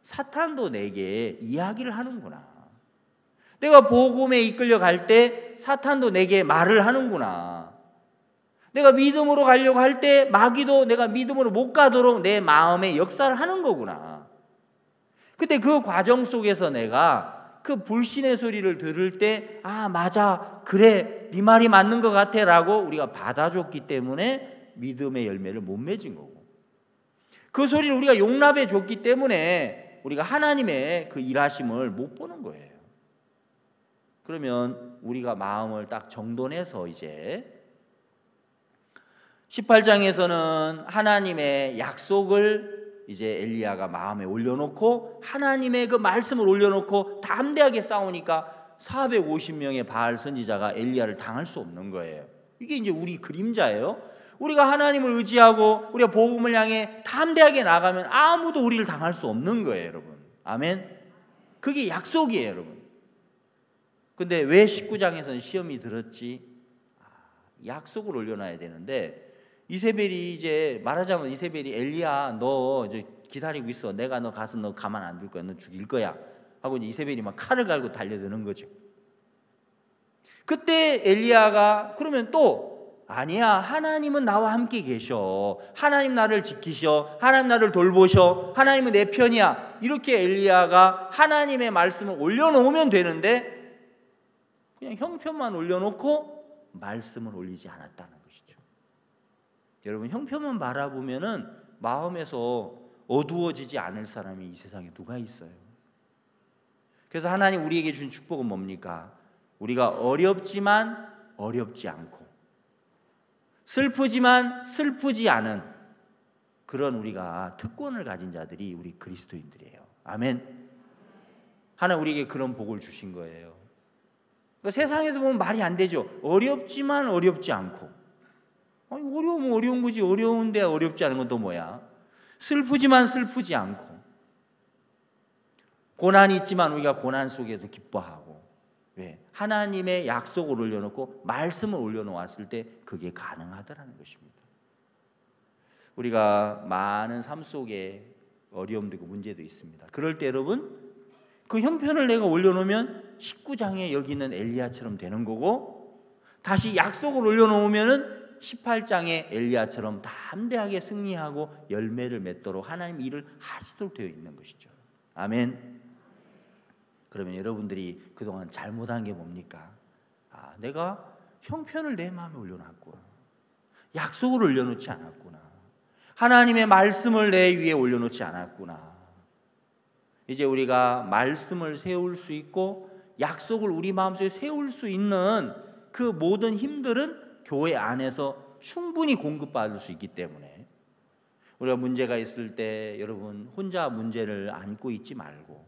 사탄도 내게 이야기를 하는구나. 내가 복음에 이끌려 갈 때 사탄도 내게 말을 하는구나. 내가 믿음으로 가려고 할 때 마귀도 내가 믿음으로 못 가도록 내 마음에 역사를 하는 거구나. 근데 그 과정 속에서 내가 그 불신의 소리를 들을 때 아 맞아 그래 네 말이 맞는 것 같아 라고 우리가 받아줬기 때문에 믿음의 열매를 못 맺은 거고, 그 소리를 우리가 용납해 줬기 때문에 우리가 하나님의 그 일하심을 못 보는 거예요. 그러면 우리가 마음을 딱 정돈해서 이제 18장에서는 하나님의 약속을 이제 엘리야가 마음에 올려놓고 하나님의 그 말씀을 올려놓고 담대하게 싸우니까 450명의 바알 선지자가 엘리야를 당할 수 없는 거예요. 이게 이제 우리 그림자예요. 우리가 하나님을 의지하고 우리가 복음을 향해 담대하게 나가면 아무도 우리를 당할 수 없는 거예요, 여러분. 아멘. 그게 약속이에요, 여러분. 근데 왜 19장에서는 시험이 들었지? 약속을 올려놔야 되는데 이세벨이 이제 말하자면 이세벨이 엘리야 너 이제 기다리고 있어. 내가 너 가서 너 가만 안 둘 거야. 너 죽일 거야. 하고 이제 이세벨이 막 칼을 갈고 달려드는 거죠. 그때 엘리야가 그러면 또 아니야 하나님은 나와 함께 계셔. 하나님 나를 지키셔. 하나님 나를 돌보셔. 하나님은 내 편이야. 이렇게 엘리야가 하나님의 말씀을 올려놓으면 되는데 그냥 형편만 올려놓고 말씀을 올리지 않았다는 것이죠. 여러분 형편만 바라보면은 마음에서 어두워지지 않을 사람이 이 세상에 누가 있어요? 그래서 하나님 우리에게 준 축복은 뭡니까? 우리가 어렵지만 어렵지 않고 슬프지만 슬프지 않은 그런 우리가 특권을 가진 자들이 우리 그리스도인들이에요. 아멘. 하나님 우리에게 그런 복을 주신 거예요. 그러니까 세상에서 보면 말이 안 되죠. 어렵지만 어렵지 않고. 아니, 어려우면 어려운 거지. 어려운데 어렵지 않은 건 또 뭐야? 슬프지만 슬프지 않고 고난이 있지만 우리가 고난 속에서 기뻐하고. 왜? 하나님의 약속을 올려놓고 말씀을 올려놓았을 때 그게 가능하다는 것입니다. 우리가 많은 삶 속에 어려움도 있고 문제도 있습니다. 그럴 때 여러분 그 형편을 내가 올려놓으면 19장에 여기 있는 엘리야처럼 되는 거고, 다시 약속을 올려놓으면은 18장의 엘리야처럼 담대하게 승리하고 열매를 맺도록 하나님 일을 하시도록 되어 있는 것이죠. 아멘. 그러면 여러분들이 그동안 잘못한 게 뭡니까? 내가 형편을 내 마음에 올려놨구나. 약속을 올려놓지 않았구나. 하나님의 말씀을 내 위에 올려놓지 않았구나. 이제 우리가 말씀을 세울 수 있고 약속을 우리 마음속에 세울 수 있는 그 모든 힘들은 교회 안에서 충분히 공급받을 수 있기 때문에 우리가 문제가 있을 때 여러분 혼자 문제를 안고 있지 말고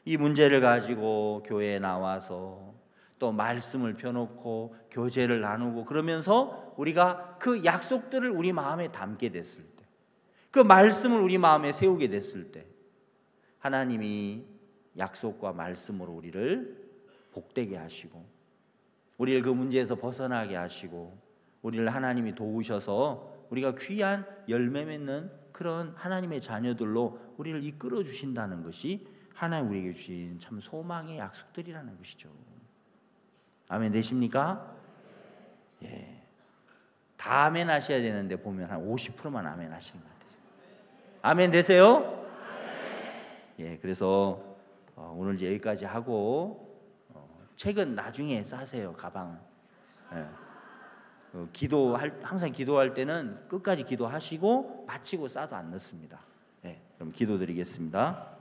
이 문제를 가지고 교회에 나와서 또 말씀을 펴놓고 교제를 나누고 그러면서 우리가 그 약속들을 우리 마음에 담게 됐을 때, 그 말씀을 우리 마음에 세우게 됐을 때 하나님이 약속과 말씀으로 우리를 복되게 하시고 우리를 그 문제에서 벗어나게 하시고 우리를 하나님이 도우셔서 우리가 귀한 열매 맺는 그런 하나님의 자녀들로 우리를 이끌어 주신다는 것이 하나님 우리에게 주신 참 소망의 약속들이라는 것이죠. 아멘 되십니까? 예. 다 아멘 하셔야 되는데 보면 한 50%만 아멘 하시는 것 같아요. 아멘 되세요? 예, 그래서 오늘 이제 여기까지 하고 책은 나중에 싸세요. 가방은. 예. 항상 기도할 때는 끝까지 기도하시고 마치고 싸도 안 넣습니다. 예, 그럼 기도드리겠습니다.